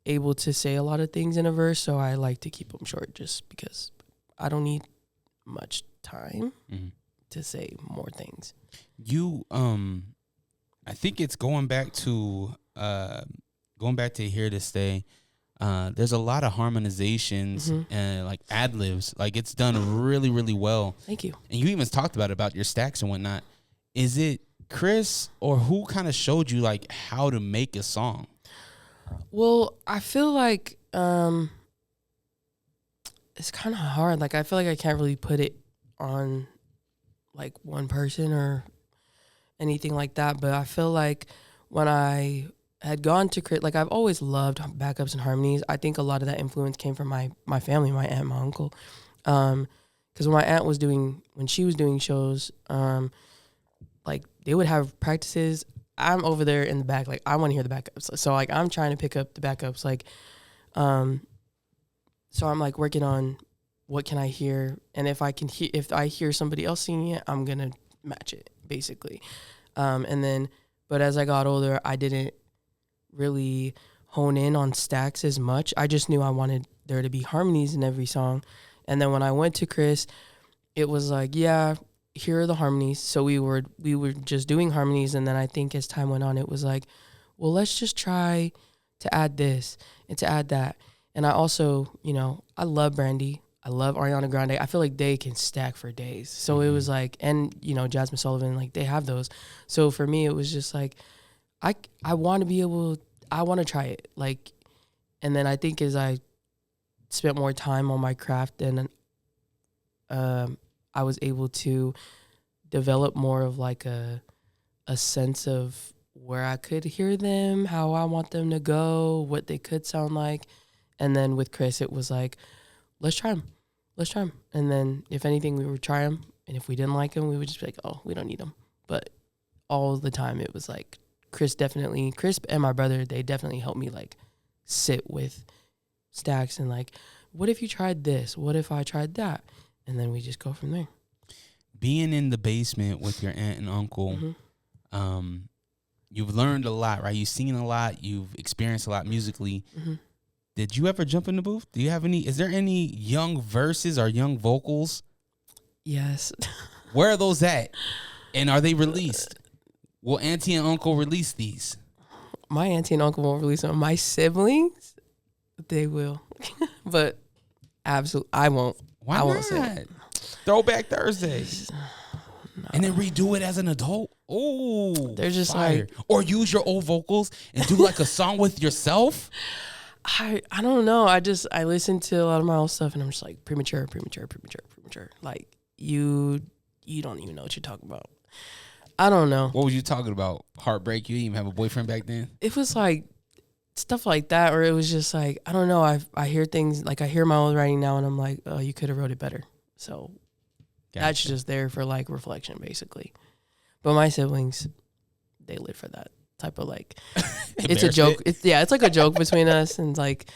able to say a lot of things in a verse, so I like to keep them short just because I don't need much time to say more things. You, I think it's going back to Here to Stay. There's a lot of harmonizations and like ad libs. Like it's done really, really well. Thank you. And you even talked about your stacks and whatnot. Is it Chris or who kind of showed you like how to make a song? Well, I feel like it's kind of hard. Like I feel like I can't really put it on like one person or anything like that. But I feel like when I had gone to Chris, like I've always loved backups and harmonies. I think a lot of that influence came from my family, my aunt, my uncle. Because when my aunt was doing shows, like they would have practices. I'm over there in the back, like I want to hear the backups. So like I'm trying to pick up the backups, like, so I'm like working on what can I hear, and if I hear somebody else singing it, I'm gonna match it basically. But as I got older, I didn't really hone in on stacks as much. I just knew I wanted there to be harmonies in every song, and then when I went to Chris, it was like, yeah, here are the harmonies. So we were just doing harmonies, and then I think as time went on, it was like, well, let's just try to add this and to add that. And I also, you know, I love Brandy. I love Ariana Grande. I feel like they can stack for days. So it was like, and, you know, Jasmine Sullivan, like they have those. So for me, it was just like, I want to try it. Like, and then I think as I spent more time on my craft, and I was able to develop more of like a sense of where I could hear them, how I want them to go, what they could sound like. And then with Chris, it was like, let's try them. And then if anything, we would try them. And if we didn't like them, we would just be like, oh, we don't need them. But all the time, it was like Chris and my brother, they definitely helped me like sit with stacks and like, what if you tried this? What if I tried that? And then we just go from there. Being in the basement with your aunt and uncle, you've learned a lot, right? You've seen a lot. You've experienced a lot musically. Did you ever jump in the booth? Is there any young verses or young vocals? Yes. Where are those at? And are they released? Will auntie and uncle release these? My auntie and uncle won't release them. My siblings, they will. But absolutely, I won't. Why I not? won't say it. Throwback Thursday. No. And then redo it as an adult. Oh, they're just fire. like, or use your old vocals and do like a song with yourself. I don't know. I listen to a lot of my old stuff and I'm just like premature. Like you don't even know what you're talking about. I don't know. What was you talking about? Heartbreak? You didn't even have a boyfriend back then? It was like stuff like that, or it was just like, I don't know. I hear things, like I hear my own writing now and I'm like, oh, you could have wrote it better. So that's just there for like reflection basically. But my siblings, they live for that type of like, it's a joke. It's like a joke between us, and like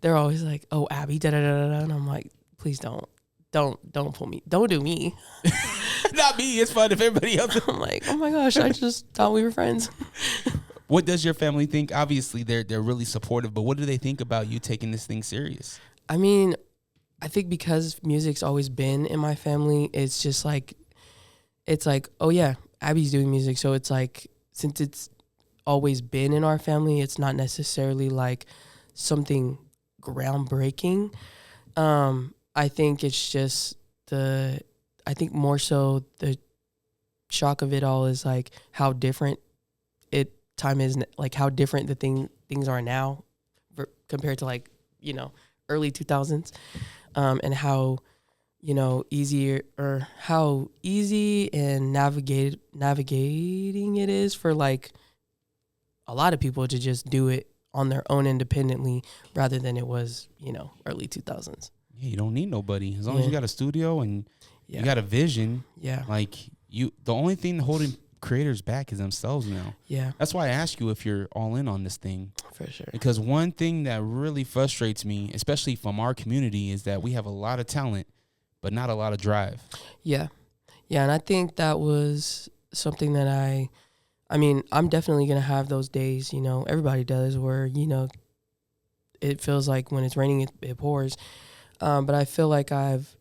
they're always like, oh, Abby, da da da da, and I'm like, please don't pull me, don't do me. Not me. It's fun if everybody else. I'm like, oh my gosh, I just thought we were friends. What does your family think? Obviously, they're really supportive, but what do they think about you taking this thing serious? I mean, I think because music's always been in my family, it's just like, it's like, oh yeah, Abby's doing music, so it's like, since it's always been in our family, it's not necessarily like something groundbreaking. I think it's just I think more so the shock of it all is like how different time is, like how different the things are now compared to like, you know, early 2000s, and how, you know, how easy and navigating it is for like a lot of people to just do it on their own independently rather than it was, you know, early 2000s. Yeah, you don't need nobody as long as you got a studio and you got a vision. Yeah, like the only thing creators back is themselves now. Yeah, That's why I ask you if you're all in on this thing. for sure. Because one thing that really frustrates me, especially from our community, is that we have a lot of talent, but not a lot of drive. Yeah. Yeah, and I think that was something that I mean, I'm definitely going to have those days, everybody does, where, it feels like when it's raining, it pours. But I feel like I've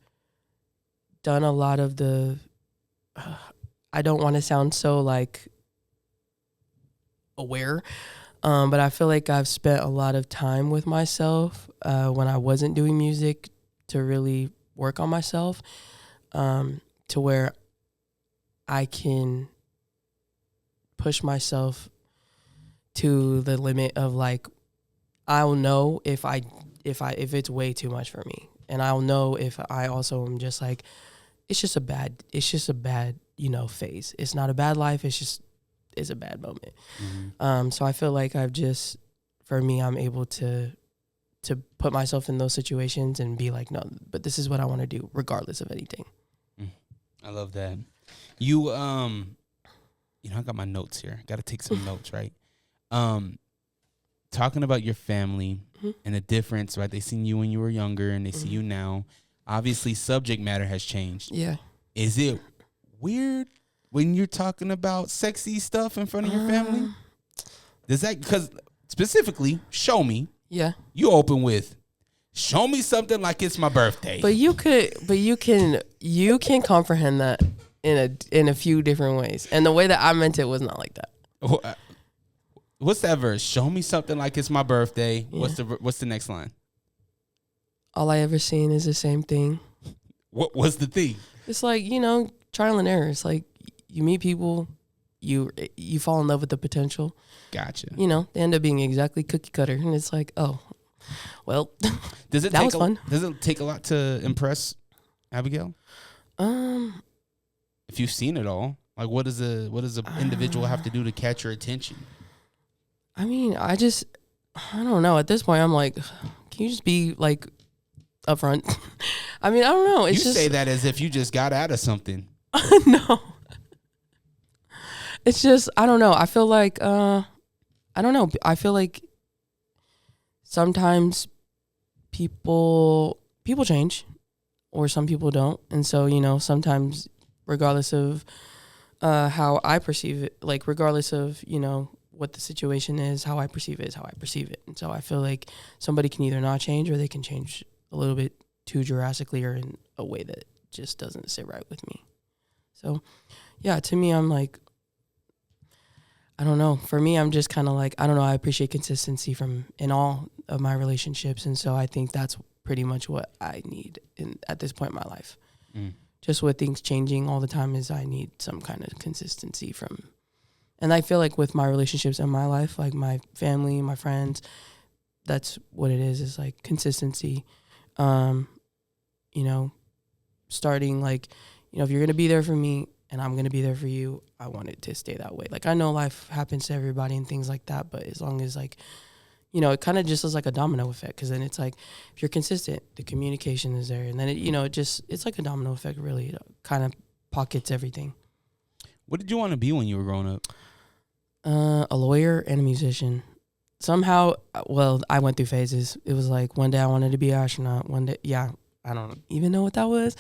done a lot of I don't want to sound so, like, aware, but I feel like I've spent a lot of time with myself when I wasn't doing music to really work on myself, to where I can push myself to the limit of, like, I'll know if it's way too much for me, and I'll know if I also am just like, it's just a bad phase. It's not a bad life. It's a bad moment. Mm-hmm. So I feel like for me, I'm able to put myself in those situations and be like, no, but this is what I want to do regardless of anything. I love that. You, I got my notes here. Got to take some notes, right? Talking about your family and the difference, right? They seen you when you were younger and they see you now. Obviously, subject matter has changed. Yeah. Is it weird when you're talking about sexy stuff in front of your family? Does that, because specifically, show me. Yeah. You open with, show me something like it's my birthday. But you can comprehend that in a few different ways. And the way that I meant it was not like that. What's that verse? Show me something like it's my birthday. Yeah. What's the next line? All I ever seen is the same thing. What's the thing? It's like, trial and error. It's like you meet people, you fall in love with the potential. Gotcha. They end up being exactly cookie cutter, and it's like, oh, well, that was fun. Does it take a lot to impress Abigail? If you've seen it all, like, what does a individual have to do to catch your attention? I mean, I don't know. At this point, I'm like, can you just be like upfront? I mean, I don't know. It's you say that as if you just got out of something. No. It's just, I don't know. I feel like, I don't know. I feel like sometimes people change, or some people don't. And so, sometimes regardless of how I perceive it, like regardless of, what the situation is, how I perceive it is how I perceive it. And so I feel like somebody can either not change, or they can change a little bit too drastically, or in a way that just doesn't sit right with me. So, yeah, to me, I'm like, I don't know. For me, I'm just kind of like, I don't know. I appreciate consistency in all of my relationships. And so I think that's pretty much what I need at this point in my life. Just with things changing all the time, is I need some kind of consistency from. And I feel like with my relationships in my life, like my family, my friends, that's what it is like consistency. Starting like, if you're going to be there for me and I'm going to be there for you, I want it to stay that way. Like, I know life happens to everybody and things like that, but as long as like, it kind of just is like a domino effect. Cause then it's like, if you're consistent, the communication is there. And then it's like a domino effect, really. It kind of pockets everything. What did you want to be when you were growing up? A lawyer and a musician. Somehow, well, I went through phases. It was like one day I wanted to be an astronaut. One day, I don't even know what that was.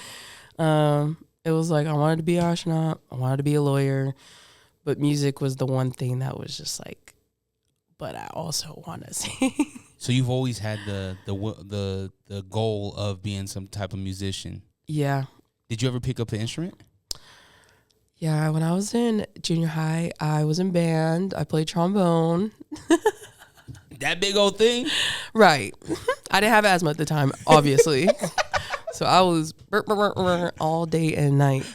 It was like I wanted to be an astronaut. I wanted to be a lawyer. But music was the one thing that was just like, but I also want to sing. So you've always had the goal of being some type of musician. Yeah. Did you ever pick up an instrument? Yeah, when I was in junior high, I was in band. I played trombone. That big old thing? Right. I didn't have asthma at the time, obviously. So I was all day and night.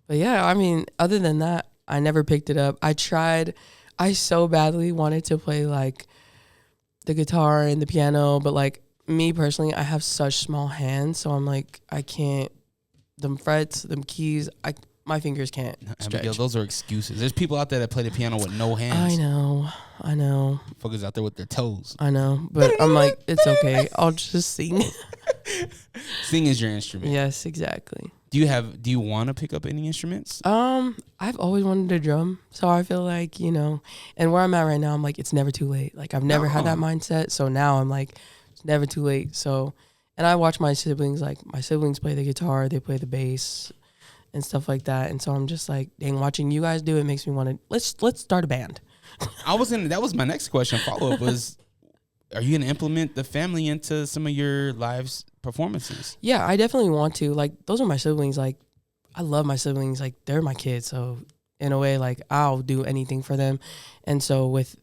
But yeah, I mean, other than that, I never picked it up. I so badly wanted to play like the guitar and the piano, but like me personally, I have such small hands. So I'm like, I can't, them frets, them keys, my fingers can't stretch. Abigail, those are excuses. There's people out there that play the piano with no hands. I know. Fuckers out there with their toes. I know, but I'm like, it's okay. I'll just sing. Sing is your instrument. Yes, exactly. Do you want to pick up any instruments? I've always wanted to drum, so I feel like, and where I'm at right now, I'm like, it's never too late. Like, I've never had that mindset, so now I'm like, it's never too late. So, and I watch my siblings, like, my siblings play the guitar, they play the bass, and stuff like that, and so I'm just like, dang, watching you guys do it makes me want to, let's start a band. That was my next question. Follow up was, are you gonna implement the family into some of your live performances? Yeah, I definitely want to. Like, those are my siblings. Like, I love my siblings. Like, they're my kids. So in a way, like, I'll do anything for them. And so with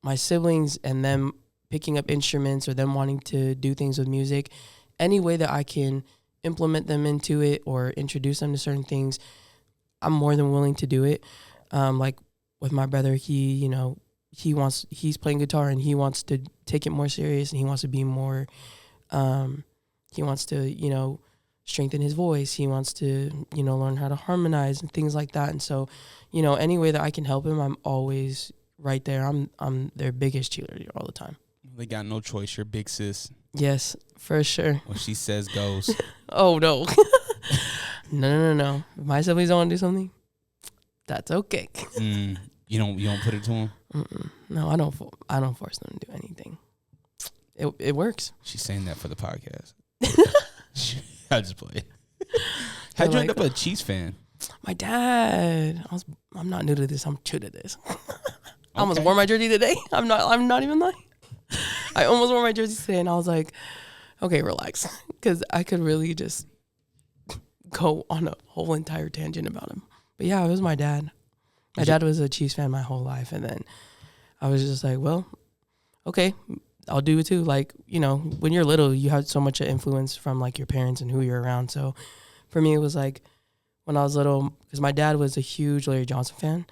my siblings and them picking up instruments or them wanting to do things with music, any way that I can implement them into it or introduce them to certain things, I'm more than willing to do it. Like with my brother, he's playing guitar and he wants to take it more serious and he wants to be more, he wants to, strengthen his voice. He wants to, learn how to harmonize and things like that. And so, any way that I can help him, I'm always right there. I'm their biggest cheerleader all the time. They got no choice. You're big sis. Yes, for sure. What she says goes. Oh, no. No. If my siblings don't want to do something, that's okay. You don't put it to them? No, I don't force them to do anything. It works. She's saying that for the podcast. I just play. How'd you end up a Chiefs fan? My dad. I'm not new to this. I'm true to this. I almost wore my jersey today. I'm not even lying. I almost wore my jersey today, and I was like, okay, relax, because I could really just go on a whole entire tangent about him. But yeah, it was my dad. My dad was a Chiefs fan my whole life, and then I was just like, well, okay, I'll do it too. Like, when you're little, you have so much influence from like your parents and who you're around. So for me, it was like when I was little, because my dad was a huge Larry Johnson fan.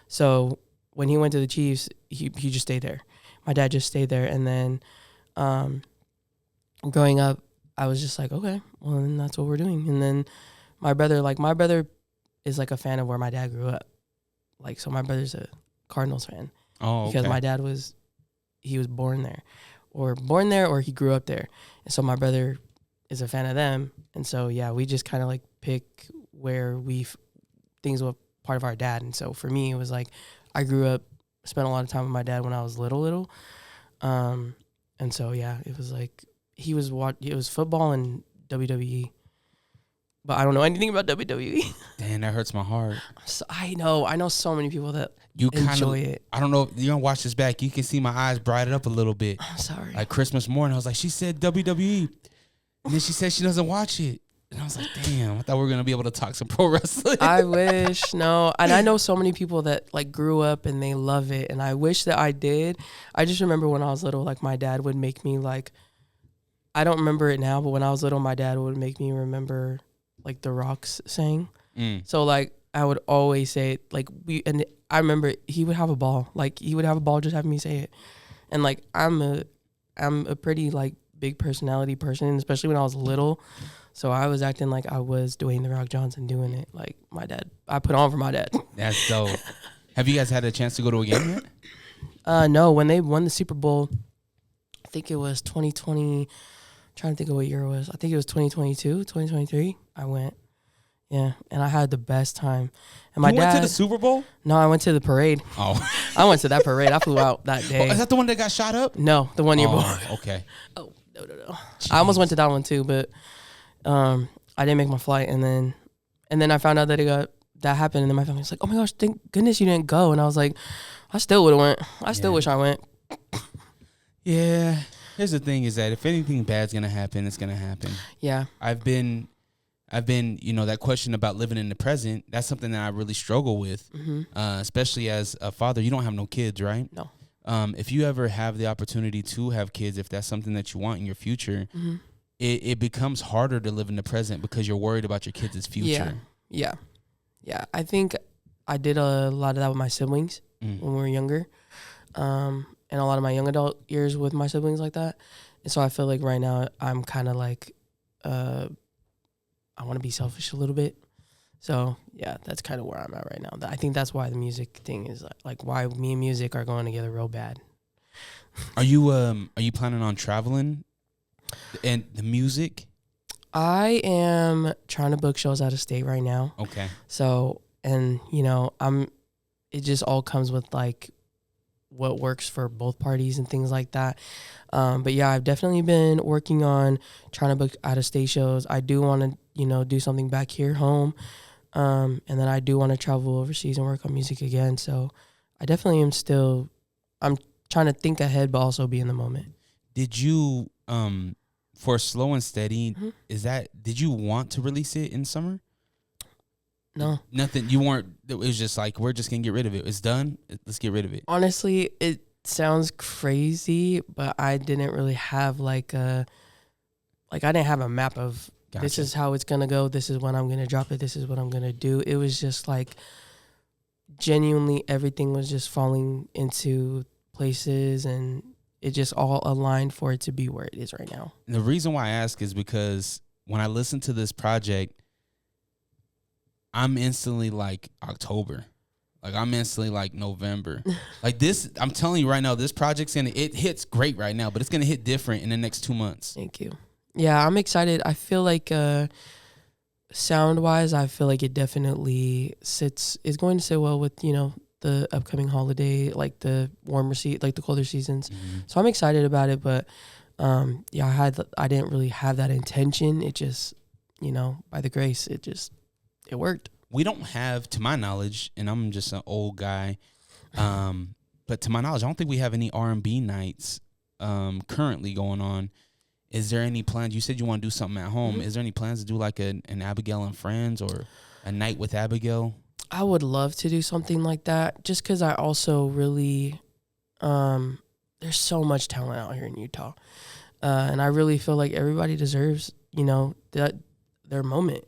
So when he went to the Chiefs, he just stayed there. My dad just stayed there. And then growing up, I was just like, okay, well, then that's what we're doing. And then my brother is like a fan of where my dad grew up. Like, so my brother's a Cardinals fan. Oh, okay. Because my dad was born there or he grew up there. And so my brother is a fan of them. And so, yeah, we just kind of like pick where things were part of our dad. And so for me, it was like, I grew up, spent a lot of time with my dad when I was little. And so, yeah, it was like, it was football and WWE. But I don't know anything about WWE. Damn, that hurts my heart. So, I know so many people that enjoy it. I don't know if you're gonna watch this back. You can see my eyes brighten up a little bit. I'm sorry. Like Christmas morning, I was like, she said WWE, and then she said she doesn't watch it, and I was like, damn, I thought we were gonna be able to talk some pro wrestling. I wish. No, and I know so many people that like grew up and they love it, and I wish that I did. I just remember when I was little, like my dad would make me like, I don't remember it now, but when I was little, my dad would make me remember like the Rocks saying. So like I would always say it, like and I remember he would have a ball. Like he would have a ball just having me say it. And like I'm a pretty like big personality person, especially when I was little. So I was acting like I was Dwayne The Rock Johnson doing it. Like my dad, I put on for my dad. That's dope. Have you guys had a chance to go to a game yet? No, when they won the Super Bowl, I think it was 2020. Trying to think of what year it was. I think it was 2022, 2023. I went. Yeah, and I had the best time. And my dad went to the Super Bowl? No, I went to the parade. Oh. I went to that parade. I flew out that day. Is that the one that got shot up? No, the one you're born. Okay. Oh, no. Jeez. I almost went to that one too, but I didn't make my flight, and then I found out that that happened, and then my family was like, "Oh my gosh, thank goodness you didn't go." And I was like, I still would have went. I still wish I went. Yeah. Here's the thing: is that if anything bad's gonna happen, it's gonna happen. Yeah. I've been, that question about living in the present. That's something that I really struggle with, especially as a father. You don't have no kids, right? No. If you ever have the opportunity to have kids, if that's something that you want in your future, it becomes harder to live in the present because you're worried about your kids' future. Yeah. I think I did a lot of that with my siblings when we were younger. And a lot of my young adult years with my siblings like that. And so I feel like right now I'm kind of like, I want to be selfish a little bit. So yeah, that's kind of where I'm at right now. I think that's why the music thing is like why me and music are going together real bad. Are you planning on traveling and the music? I am trying to book shows out of state right now. Okay. So, and it just all comes with like what works for both parties and things like that. But yeah, I've definitely been working on trying to book out of state shows. I do want to, do something back here home. And then I do want to travel overseas and work on music again. So I definitely I'm trying to think ahead, but also be in the moment. Did you, for Slow and Steady, did you want to release it in summer? No. Nothing. You weren't. It was just like, we're just going to get rid of it. It's done. Let's get rid of it. Honestly, it sounds crazy, but I didn't really have I didn't have a map of this is how it's going to go. This is when I'm going to drop it. This is what I'm going to do. It was just like genuinely everything was just falling into places and it just all aligned for it to be where it is right now. And the reason why I ask is because when I listen to this project, I'm instantly like October. Like I'm instantly like November. Like this, I'm telling you right now, this project's it hits great right now, but it's gonna hit different in the next 2 months. Thank you. Yeah, I'm excited. I feel like sound wise, I feel like it definitely is going to sit well with, the upcoming holiday, like the the colder seasons. Mm-hmm. So I'm excited about it, but I didn't really have that intention. It just, by the grace, it worked. We don't have, to my knowledge, and I'm just an old guy, but to my knowledge, I don't think we have any R&B nights currently going on. Is there any plans? You said you want to do something at home. Mm-hmm. Is there any plans to do like an Abigail and Friends or a night with Abigail? I would love to do something like that just because I also really, there's so much talent out here in Utah. And I really feel like everybody deserves, their moment.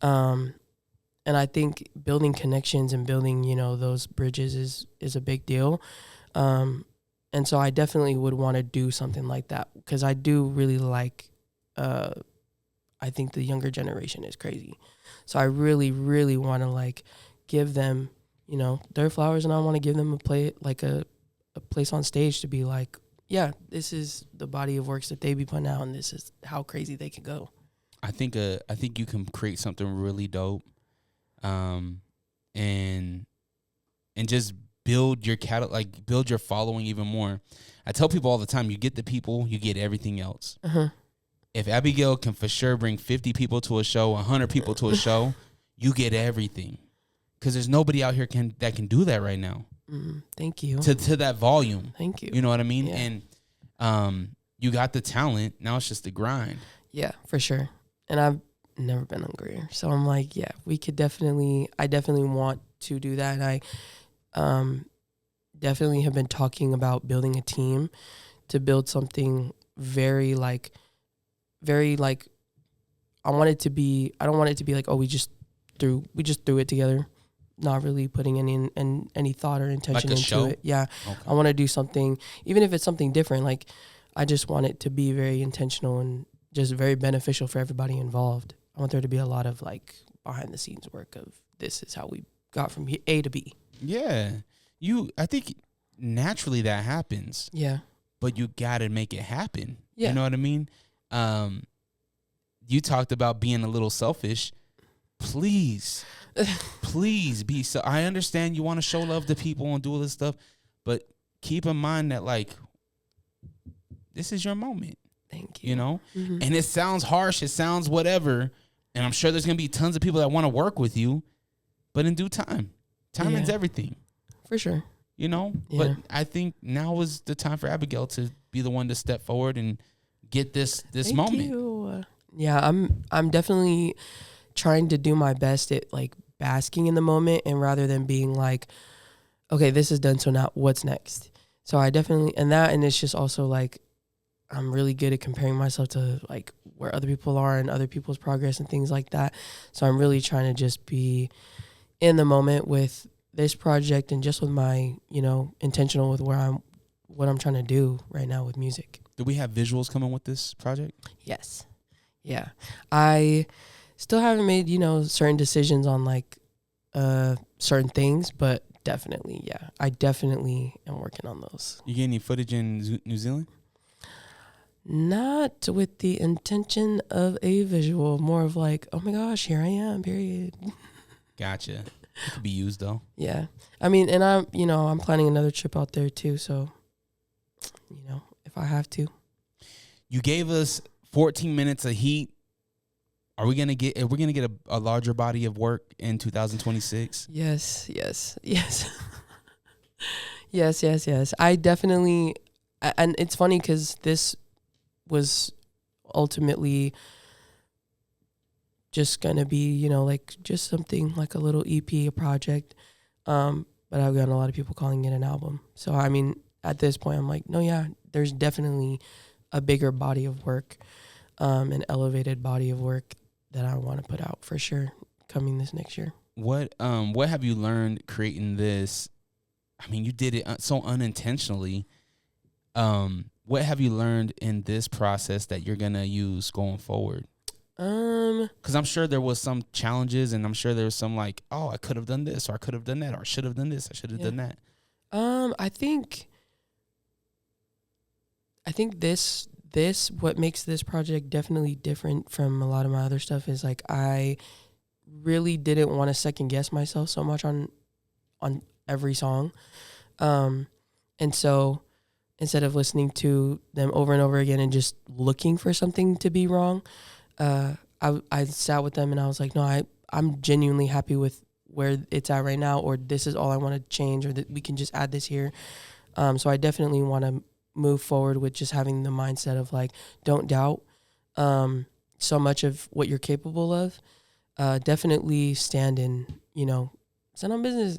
And I think building connections and building, those bridges is a big deal. And so I definitely would want to do something like that because I do really like, I think the younger generation is crazy. So I really, really want to give them, their flowers, and I want to give them a place on stage to be like, yeah, this is the body of works that they be putting out, and this is how crazy they can go. I think you can create something really dope, and just build your build your following even more. I tell people all the time, you get the people, you get everything else. Uh-huh. If Abigail can for sure bring 50 people to a show, 100 people to a show, you get everything. Because there's nobody out here that can do that right now. Thank you. To that volume. Thank you. You know what I mean? Yeah. And you got the talent. Now it's just the grind. Yeah, for sure. And I've never been hungrier. So I'm like, yeah, I definitely want to do that. And I definitely have been talking about building a team to build something very I don't want it to be like, oh, we just threw it together, not really putting any thought or intention into show? it. Yeah. Okay. I want to do something, even if it's something different. Like, I just want it to be very intentional and just very beneficial for everybody involved. I want there to be a lot of behind the scenes work of this is how we got from A to B. Yeah. I think naturally that happens. Yeah. But you got to make it happen. Yeah. You know what I mean? You talked about being a little selfish. Please be so. I understand you want to show love to people and do all this stuff, but keep in mind that this is your moment. Thank you. Mm-hmm. And it sounds harsh. It sounds whatever. And I'm sure there's going to be tons of people that want to work with you, but in due time. Timing's everything. For sure. Yeah. But I think now is the time for Abigail to be the one to step forward and get this Thank moment. You. Yeah, I'm definitely trying to do my best at basking in the moment, and rather than being like, okay, this is done, so now what's next? So I definitely, and it's just also I'm really good at comparing myself to where other people are and other people's progress and things like that. So I'm really trying to just be in the moment with this project and just with my, intentional with what I'm trying to do right now with music. Do we have visuals coming with this project? Yes. Yeah. I still haven't made, certain decisions on certain things, but definitely, yeah. I definitely am working on those. You get any footage in New Zealand? Not with the intention of a visual, more of like, oh my gosh, here I am, period. Gotcha. It could be used though. Yeah. I mean, and I'm planning another trip out there too, so if I have to. You gave us 14 minutes of heat. Are we gonna get a larger body of work in 2026? Yes. Yes. I definitely, and it's funny because this was ultimately just gonna be, like just something like a little EP, a project. But I've gotten a lot of people calling it an album. So I mean, at this point, I'm like, no, yeah, there's definitely a bigger body of work, an elevated body of work that I want to put out for sure coming this next year. What have you learned creating this? I mean, you did it so unintentionally. What have you learned in this process that you're gonna use going forward? Because I'm sure there was some challenges, and I'm sure there was some like, oh, I could have done this, or I could have done that, or I should have done this, I should have done that. I think this what makes this project definitely different from a lot of my other stuff is like I really didn't want to second guess myself so much on every song, and so instead of listening to them over and over again and just looking for something to be wrong, I sat with them and I was like, no, I'm genuinely happy with where it's at right now, or this is all I want to change, or that we can just add this here. So I definitely want to move forward with just having the mindset of like, don't doubt so much of what you're capable of. Definitely stand on business,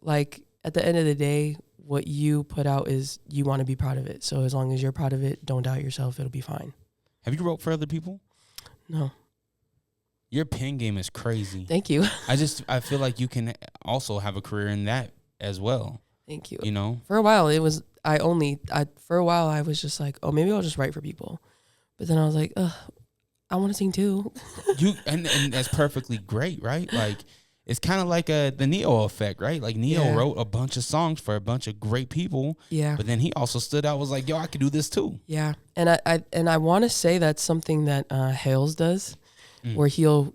like at the end of the day, what you put out is you want to be proud of it. So as long as you're proud of it, don't doubt yourself. It'll be fine. Have you wrote for other people? No. Your pen game is crazy. Thank you. I feel like you can also have a career in that as well. Thank you. For a while I was just like, oh, maybe I'll just write for people. But then I was like, I want to sing too. And that's perfectly great, right? Like it's kind of like the Neo effect, right? Like Neo wrote a bunch of songs for a bunch of great people. Yeah. But then he also stood out, was like, yo, I could do this too. Yeah. And I want to say that's something that Hales does. Where he'll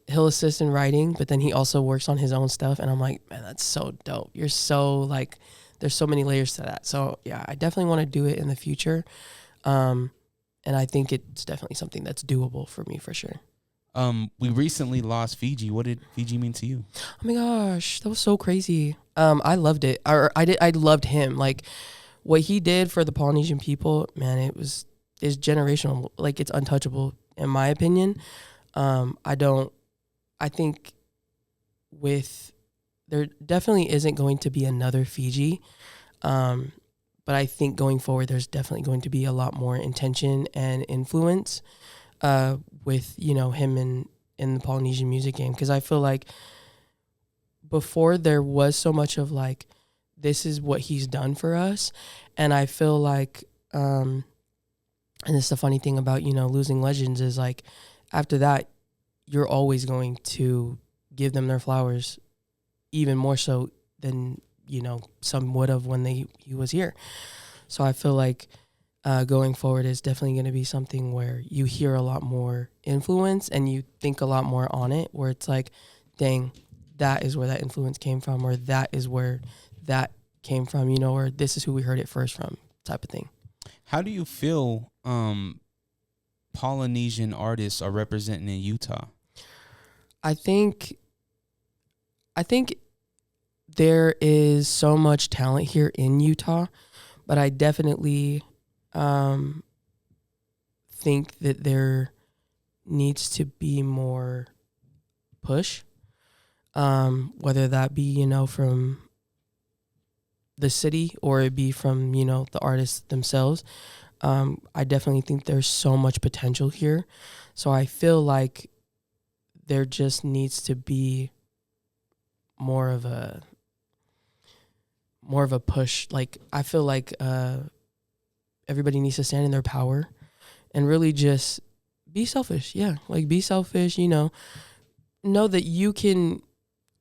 assist in writing, but then he also works on his own stuff. And I'm like, man, that's so dope. You're so like, there's so many layers to that. So yeah, I definitely want to do it in the future. And I think it's definitely something that's doable for me for sure. We recently lost Fiji. What did Fiji mean to you? Oh my gosh, that was so crazy. I loved it. I loved him. Like what he did for the Polynesian people, man, is generational. Like it's untouchable in my opinion. I think there definitely isn't going to be another Fiji. But I think going forward, there's definitely going to be a lot more intention and influence, with, him in the Polynesian music game. Cause I feel like before there was so much of like, this is what he's done for us. And I feel like, and it's the funny thing about, losing legends is like, after that, you're always going to give them their flowers, even more so than, some would have when he was here. So I feel like going forward is definitely going to be something where you hear a lot more influence and you think a lot more on it, where it's like, dang, that is where that influence came from, or that is where that came from, or this is who we heard it first from, type of thing. How do you feel Polynesian artists are representing in Utah? I think there is so much talent here in Utah, but I definitely think that there needs to be more push, whether that be, from the city or it be from, the artists themselves. I definitely think there's so much potential here. So I feel like there just needs to be more of a push. Like I feel like everybody needs to stand in their power and really just be selfish. Yeah, like be selfish, know that you can,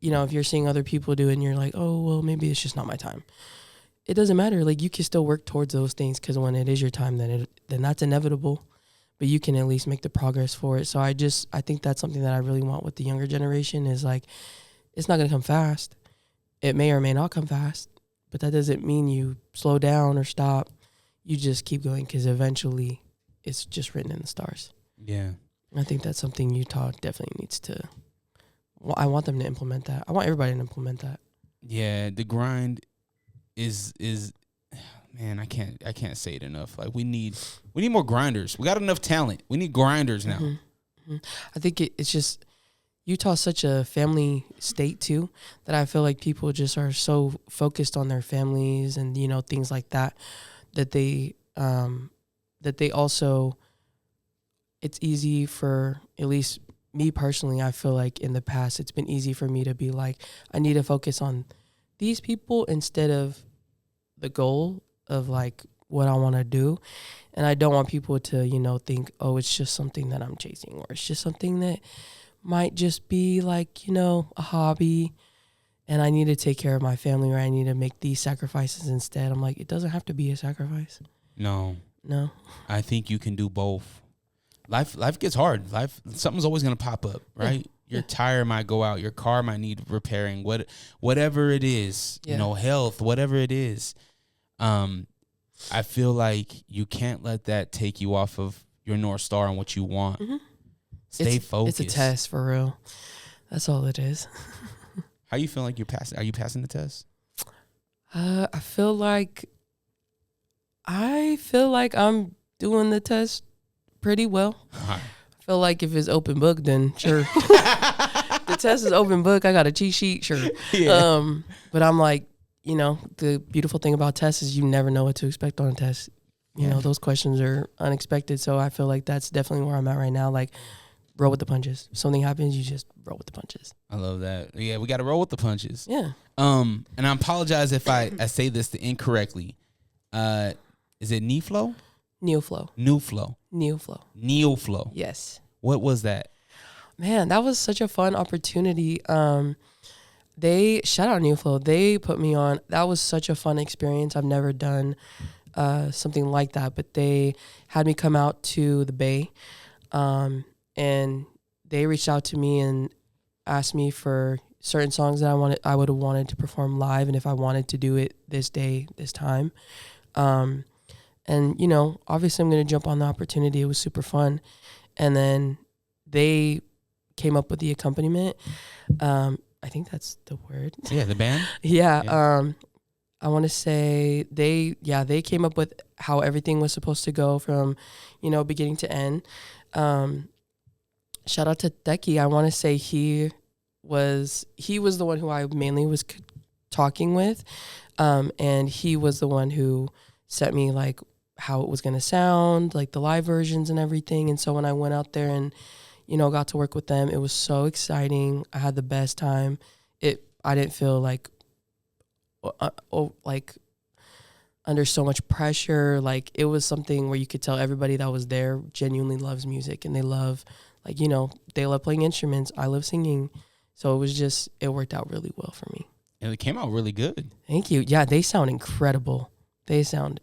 if you're seeing other people do it and you're like, oh, well, maybe it's just not my time. it doesn't matter. Like, you can still work towards those things, because when it is your time, then that's inevitable. But you can at least make the progress for it. So I think that's something that I really want with the younger generation is, like, it's not going to come fast. It may or may not come fast, but that doesn't mean you slow down or stop. You just keep going, because eventually it's just written in the stars. Yeah. And I think that's something Utah definitely needs to, I want them to implement that. I want everybody to implement that. Yeah, the grind is man, I can't say it enough. Like, we need more grinders. We got enough talent. We need grinders now. Mm-hmm. I think it's just, Utah's such a family state too, that I feel like people just are so focused on their families and, you know, things like that, that they also, it's easy for, at least me personally, I feel like in the past it's been easy for me to be like, I need to focus on these people instead of the goal of, like, what I want to do. And I don't want people to, you know, think, oh, it's just something that I'm chasing, or it's just something that might just be, like, you know, a hobby, and I need to take care of my family, or I need to make these sacrifices instead. I'm like, it doesn't have to be a sacrifice. No. I think you can do both. Life gets hard. Something's always gonna pop up, right? Your tire might go out, your car might need repairing, whatever it is, you know, health, whatever it is. I feel like you can't let that take you off of your North Star and what you want. Mm-hmm. Stay focused. It's a test, for real. That's all it is. How you feel like you're passing? Are you passing the test? I feel like I'm doing the test pretty well. Right. I feel like if it's open book, then sure. The test is open book. I got a cheat sheet, sure. Yeah. But I'm like, you know, the beautiful thing about tests is you never know what to expect on a test. You know, those questions are unexpected. So I feel like that's definitely where I'm at right now. Like, roll with the punches. If something happens, you just roll with the punches. I love that. Yeah, we got to roll with the punches. Yeah. And I apologize if I say this incorrectly. Is it Neoflow? Neoflow. Neoflow. Neoflow. Neoflow. Yes. What was that? Man, that was such a fun opportunity. They shout out Neoflow. They put me on. That was such a fun experience. I've never done something like that, but they had me come out to the Bay, and they reached out to me and asked me for certain songs that I would have wanted to perform live, and if I wanted to do it this day, this time. And, you know, obviously I'm going to jump on the opportunity. It was super fun. And then they came up with the accompaniment. I think that's the word. Yeah, the band? Yeah. I want to say they came up with how everything was supposed to go from, you know, beginning to end. Shout out to Deki. I want to say he was the one who I mainly was talking with. And he was the one who sent me, like, how it was going to sound, like the live versions and everything. And so when I went out there and, you know, got to work with them, it was so exciting. I had the best time. I didn't feel like under so much pressure. Like, it was something where you could tell everybody that was there genuinely loves music, and they love, like, you know, they love playing instruments. I love singing. So it worked out really well for me. And it came out really good. Thank you. Yeah, they sound incredible. And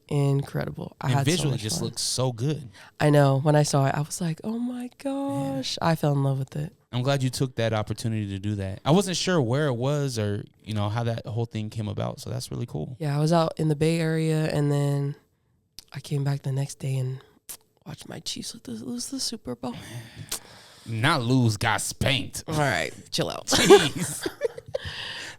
visually just looks so good. I know. When I saw it, I was like, oh my gosh. Yeah. I fell in love with it. I'm glad you took that opportunity to do that. I wasn't sure where it was or, you know, how that whole thing came about. So that's really cool. Yeah, I was out in the Bay Area, and then I came back the next day and watched my Chiefs lose the Super Bowl. Not lose, got spanked. All right, chill out. Jeez.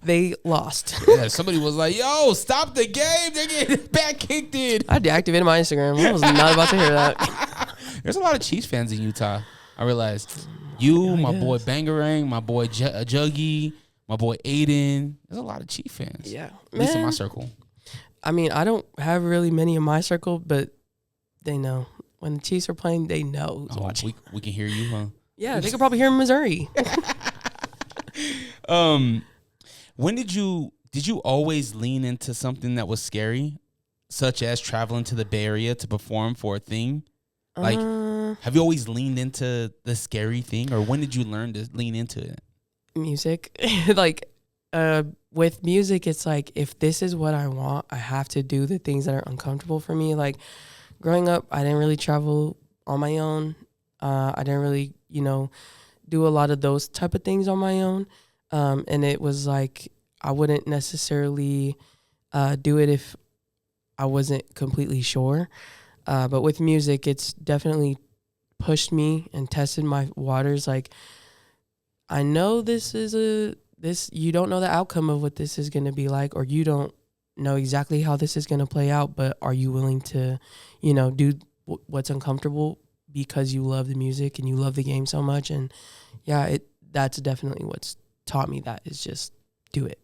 They lost. Yeah, somebody was like, yo, stop the game. They're getting back kicked in. I deactivated my Instagram. I was not about to hear that. There's a lot of Chiefs fans in Utah. I realized. My boy Bangarang, my boy Juggy, my boy Aiden. There's a lot of Chiefs fans. Yeah. At least in my circle. I mean, I don't have really many in my circle, but they know. When the Chiefs are playing, they know who's watching. We can hear you, huh? Yeah, they could probably hear in Missouri. When did you always lean into something that was scary, such as traveling to the Bay Area to perform for a thing? Like, have you always leaned into the scary thing, or when did you learn to lean into it? Music. Like, with music, it's like, if this is what I want, I have to do the things that are uncomfortable for me. Like growing up, I didn't really travel on my own. I didn't really, do a lot of those type of things on my own. And it was like, I wouldn't necessarily do it if I wasn't completely sure. But with music, it's definitely pushed me and tested my waters. Like, I know you don't know the outcome of what this is going to be like, or you don't know exactly how this is going to play out, but are you willing to, do what's uncomfortable because you love the music and you love the game so much? And yeah, that's definitely what's taught me that, is just do it.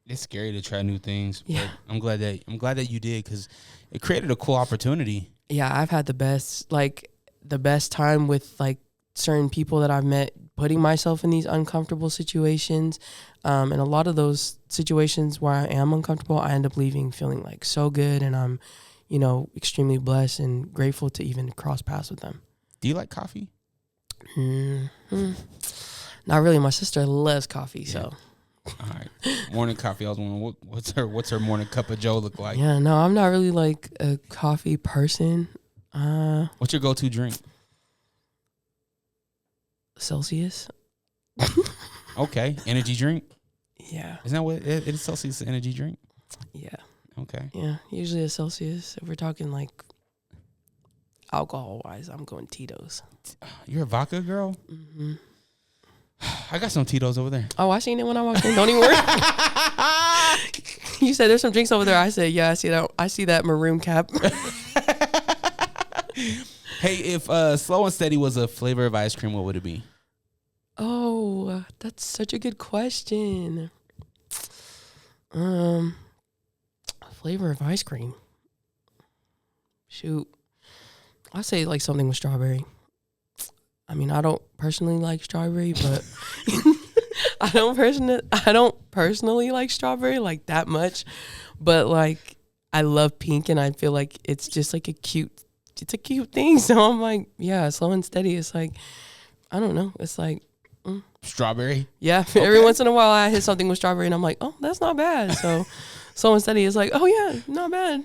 It's scary to try new things. Yeah. But I'm glad that you did, because it created a cool opportunity. Yeah, I've had the best time with like certain people that I've met, putting myself in these uncomfortable situations. And a lot of those situations where I am uncomfortable, I end up leaving feeling like so good, and I'm, extremely blessed and grateful to even cross paths with them. Do you like coffee? Mm-hmm. Not really. My sister loves coffee, so. All right. Morning coffee. I was wondering what's her morning cup of Joe look like? Yeah, no, I'm not really like a coffee person. What's your go-to drink? Celsius. Okay. Energy drink? Yeah. Isn't that what it is? Celsius energy drink? Yeah. Okay. Yeah, usually a Celsius. If we're talking like alcohol-wise, I'm going Tito's. You're a vodka girl? Mm-hmm. I got some Tito's over there. Oh, I seen it when I walked in. Don't even worry. You said there's some drinks over there. I said, yeah, I see that. I see that maroon cap. Hey, if Slow and Steady was a flavor of ice cream, what would it be? Oh, that's such a good question. Flavor of ice cream. Shoot. I'd say like something with strawberry. I mean, I don't personally like strawberry, but I don't personally like strawberry like that much. But like, I love pink, and I feel like it's just like a cute thing. So I'm like, yeah, Slow and Steady. It's like, I don't know. It's like strawberry. Yeah. Okay. Every once in a while, I hit something with strawberry, and I'm like, oh, that's not bad. So Slow and Steady is like, oh yeah, not bad.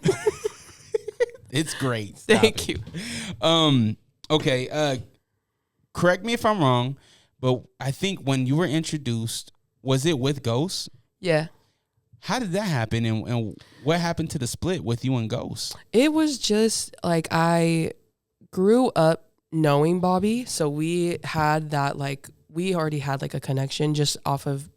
It's great. Thank you. Okay. Correct me if I'm wrong, but I think when you were introduced, was it with Ghost? Yeah. How did that happen, and what happened to the split with you and Ghost? It was just like, I grew up knowing Bobby, so we had that, like, we already had like a connection just off of,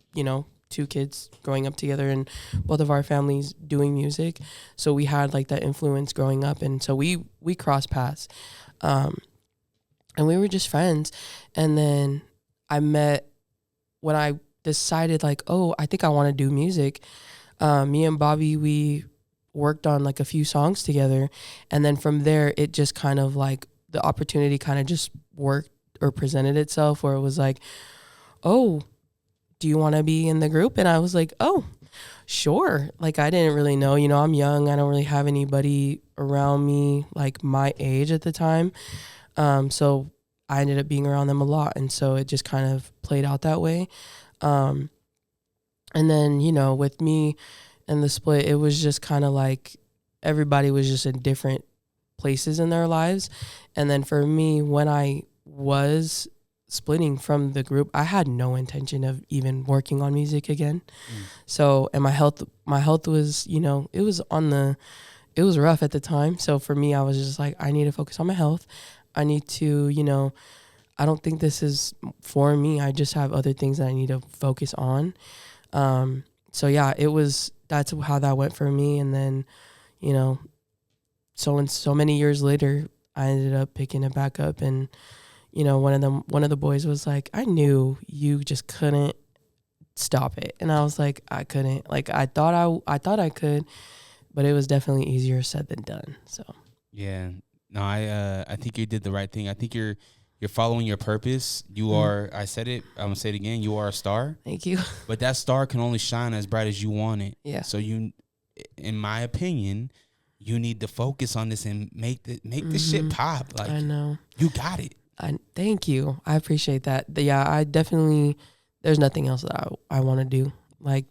two kids growing up together and both of our families doing music. So we had like that influence growing up, and so we crossed paths. And we were just friends. And then I met, when I decided like, oh, I think I want to do music. Me and Bobby, we worked on like a few songs together. And then from there, it just kind of like, the opportunity kind of just worked or presented itself, where it was like, oh, do you want to be in the group? And I was like, oh, sure. Like, I didn't really know, I'm young. I don't really have anybody around me like my age at the time. So I ended up being around them a lot. And so it just kind of played out that way. And then, with me and the split, it was just kind of like everybody was just in different places in their lives. And then for me, when I was splitting from the group, I had no intention of even working on music again. So, and my health was, it was rough at the time. So for me, I was just like, I need to focus on my health. I need to, I don't think this is for me. I just have other things that I need to focus on. So yeah, that's how that went for me. And then, so many years later, I ended up picking it back up. And, one of the boys was like, I knew you just couldn't stop it. And I was like, I couldn't. Like, I thought I could, but it was definitely easier said than done. So yeah. No, I think you did the right thing. I think you're following your purpose. You are, I said it, I'm gonna say it again, you are a star. Thank you. But that star can only shine as bright as you want it. Yeah. So in my opinion, you need to focus on this and make this shit pop. Like, I know. You got it. Thank you. I appreciate that. Yeah, I definitely, there's nothing else that I want to do. Like,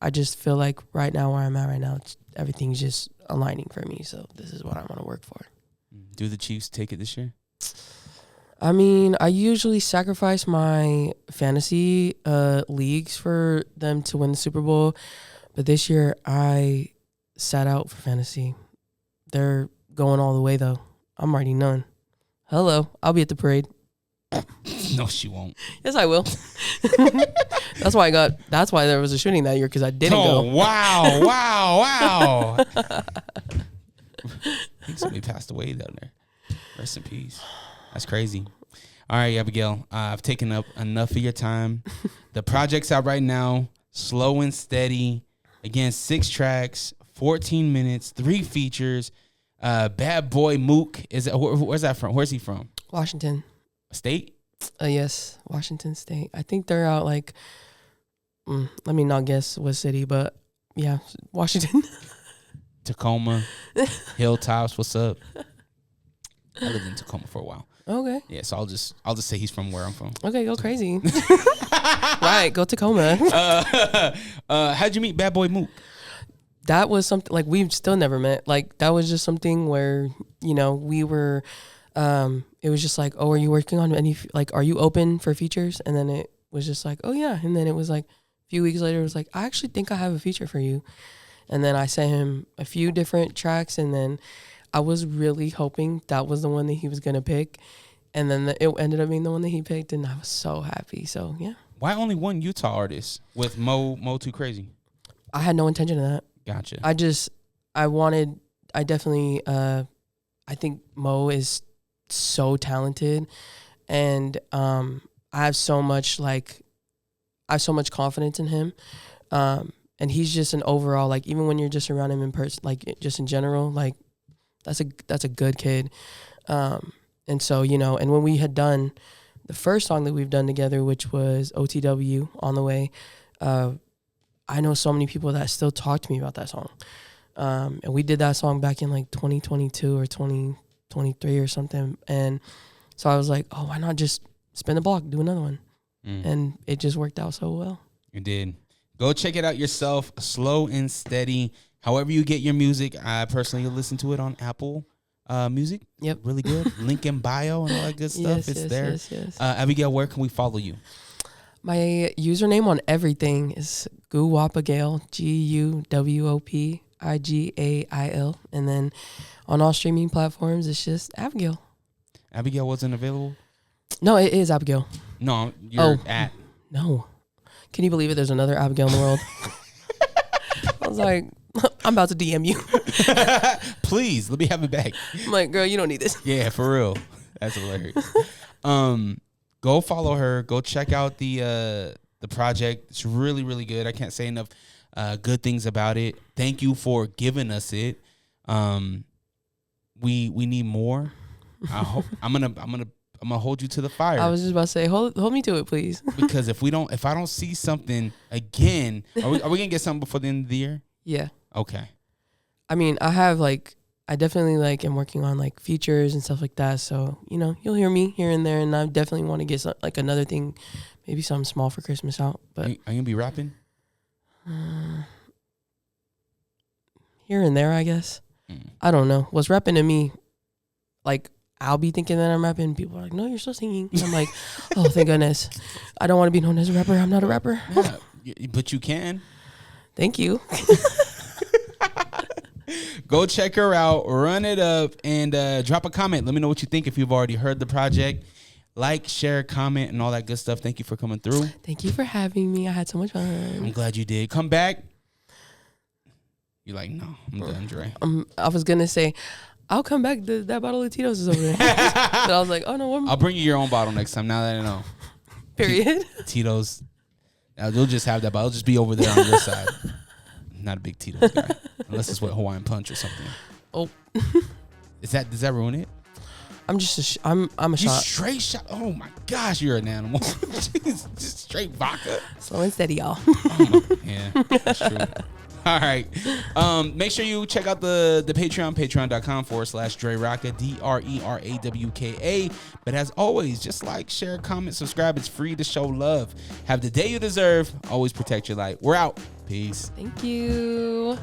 I just feel like right now where I'm at right now, everything's just aligning for me. So this is what I want to work for. Do the Chiefs take it this year? I mean, I usually sacrifice my fantasy leagues for them to win the Super Bowl. But this year, I sat out for fantasy. They're going all the way, though. I'm writing none. Hello. I'll be at the parade. No, she won't. Yes, I will. That's why there was a shooting that year, because I didn't go. Wow. I think somebody passed away down there. Rest in peace. That's crazy. All right, Abigail, I've taken up enough of your time. The project's out right now, Slow and Steady. Again, 6 tracks, 14 minutes, 3 features. Bad Boy Mook. Where's that from? Where's he from? Washington. State? Yes, Washington State. I think they're out like, let me not guess what city, but yeah, Washington. Tacoma, Hilltops. What's up? I lived in Tacoma for a while. Okay. Yeah, so I'll just say he's from where I'm from. Okay, go crazy. Right, go Tacoma. How'd you meet Bad Boy Mook? That was something like we've still never met. Like that was just something where we were. It was just like, oh, are you working on any? Like, are you open for features? And then it was just like, oh yeah. And then it was like a few weeks later, it was like, I actually think I have a feature for you. And then I sent him a few different tracks, and then I was really hoping that was the one that he was gonna pick. And then it ended up being the one that he picked, and I was so happy. So yeah. Why only one Utah artist with Mo Too Crazy? I had no intention of that. Gotcha. I think Mo is so talented, and I have so much confidence in him. And he's just an overall, like, even when you're just around him in person, like just in general, like that's a good kid. And so, and when we had done the first song that we've done together, which was OTW, On the Way, I know so many people that still talk to me about that song. And we did that song back in like 2022 or 2023 or something. And so I was like, oh, why not just spin the block, do another one? And it just worked out so well. It did. Go check it out yourself, Slow and Steady. However you get your music, I personally listen to it on Apple Music. Yep. Really good. Link in bio and all that good stuff. It's there. Yes. Abigail, where can we follow you? My username on everything is Abigail, GUWOPIGAIL. And then on all streaming platforms, it's just Abigail. Abigail wasn't available? No, it is Abigail. No, you're at. No. Can you believe it? There's another Abigail in the world. I was like, I'm about to DM you. Please, let me have it back. I'm like, girl, you don't need this. Yeah, for real. That's hilarious. Go follow her. Go check out the project. It's really, really good. I can't say enough good things about it. Thank you for giving us it. We need more. I'm gonna hold you to the fire. I was just about to say, hold me to it, please. Because if I don't see something again, are we gonna get something before the end of the year? Yeah. Okay. I mean, I definitely am working on like features and stuff like that. So, you'll hear me here and there, and I definitely want to get like another thing, maybe something small for Christmas out. But are you gonna be rapping? Here and there, I guess. I don't know. What's rapping to me, like, I'll be thinking that I'm rapping. People are like, no, you're still singing. And I'm like, oh, thank goodness. I don't want to be known as a rapper. I'm not a rapper. Yeah, but you can. Thank you. Go check her out, run it up, and drop a comment. Let me know what you think if you've already heard the project. Like, share, comment, and all that good stuff. Thank you for coming through. Thank you for having me. I had so much fun. I'm glad you did. Come back. You're like, no, I'm done, Dre. I was going to say, I'll come back. That bottle of Tito's is over there. But I was like, oh, no. I'll bring you your own bottle next time, now that I know. Period. Tito's. You'll just have that bottle. It'll just be over there on your side. I'm not a big Tito's guy. Unless it's with Hawaiian Punch or something. Oh. Does that ruin it? I'm just I'm a you shot. Straight shot. Oh, my gosh. You're an animal. Just straight vodka. Slow and steady, y'all. Yeah, that's true. All right. Make sure you check out the Patreon, patreon.com/DreRawka, DreRawka. But as always, just like, share, comment, subscribe. It's free to show love. Have the day you deserve. Always protect your light. We're out. Peace. Peace. Thank you.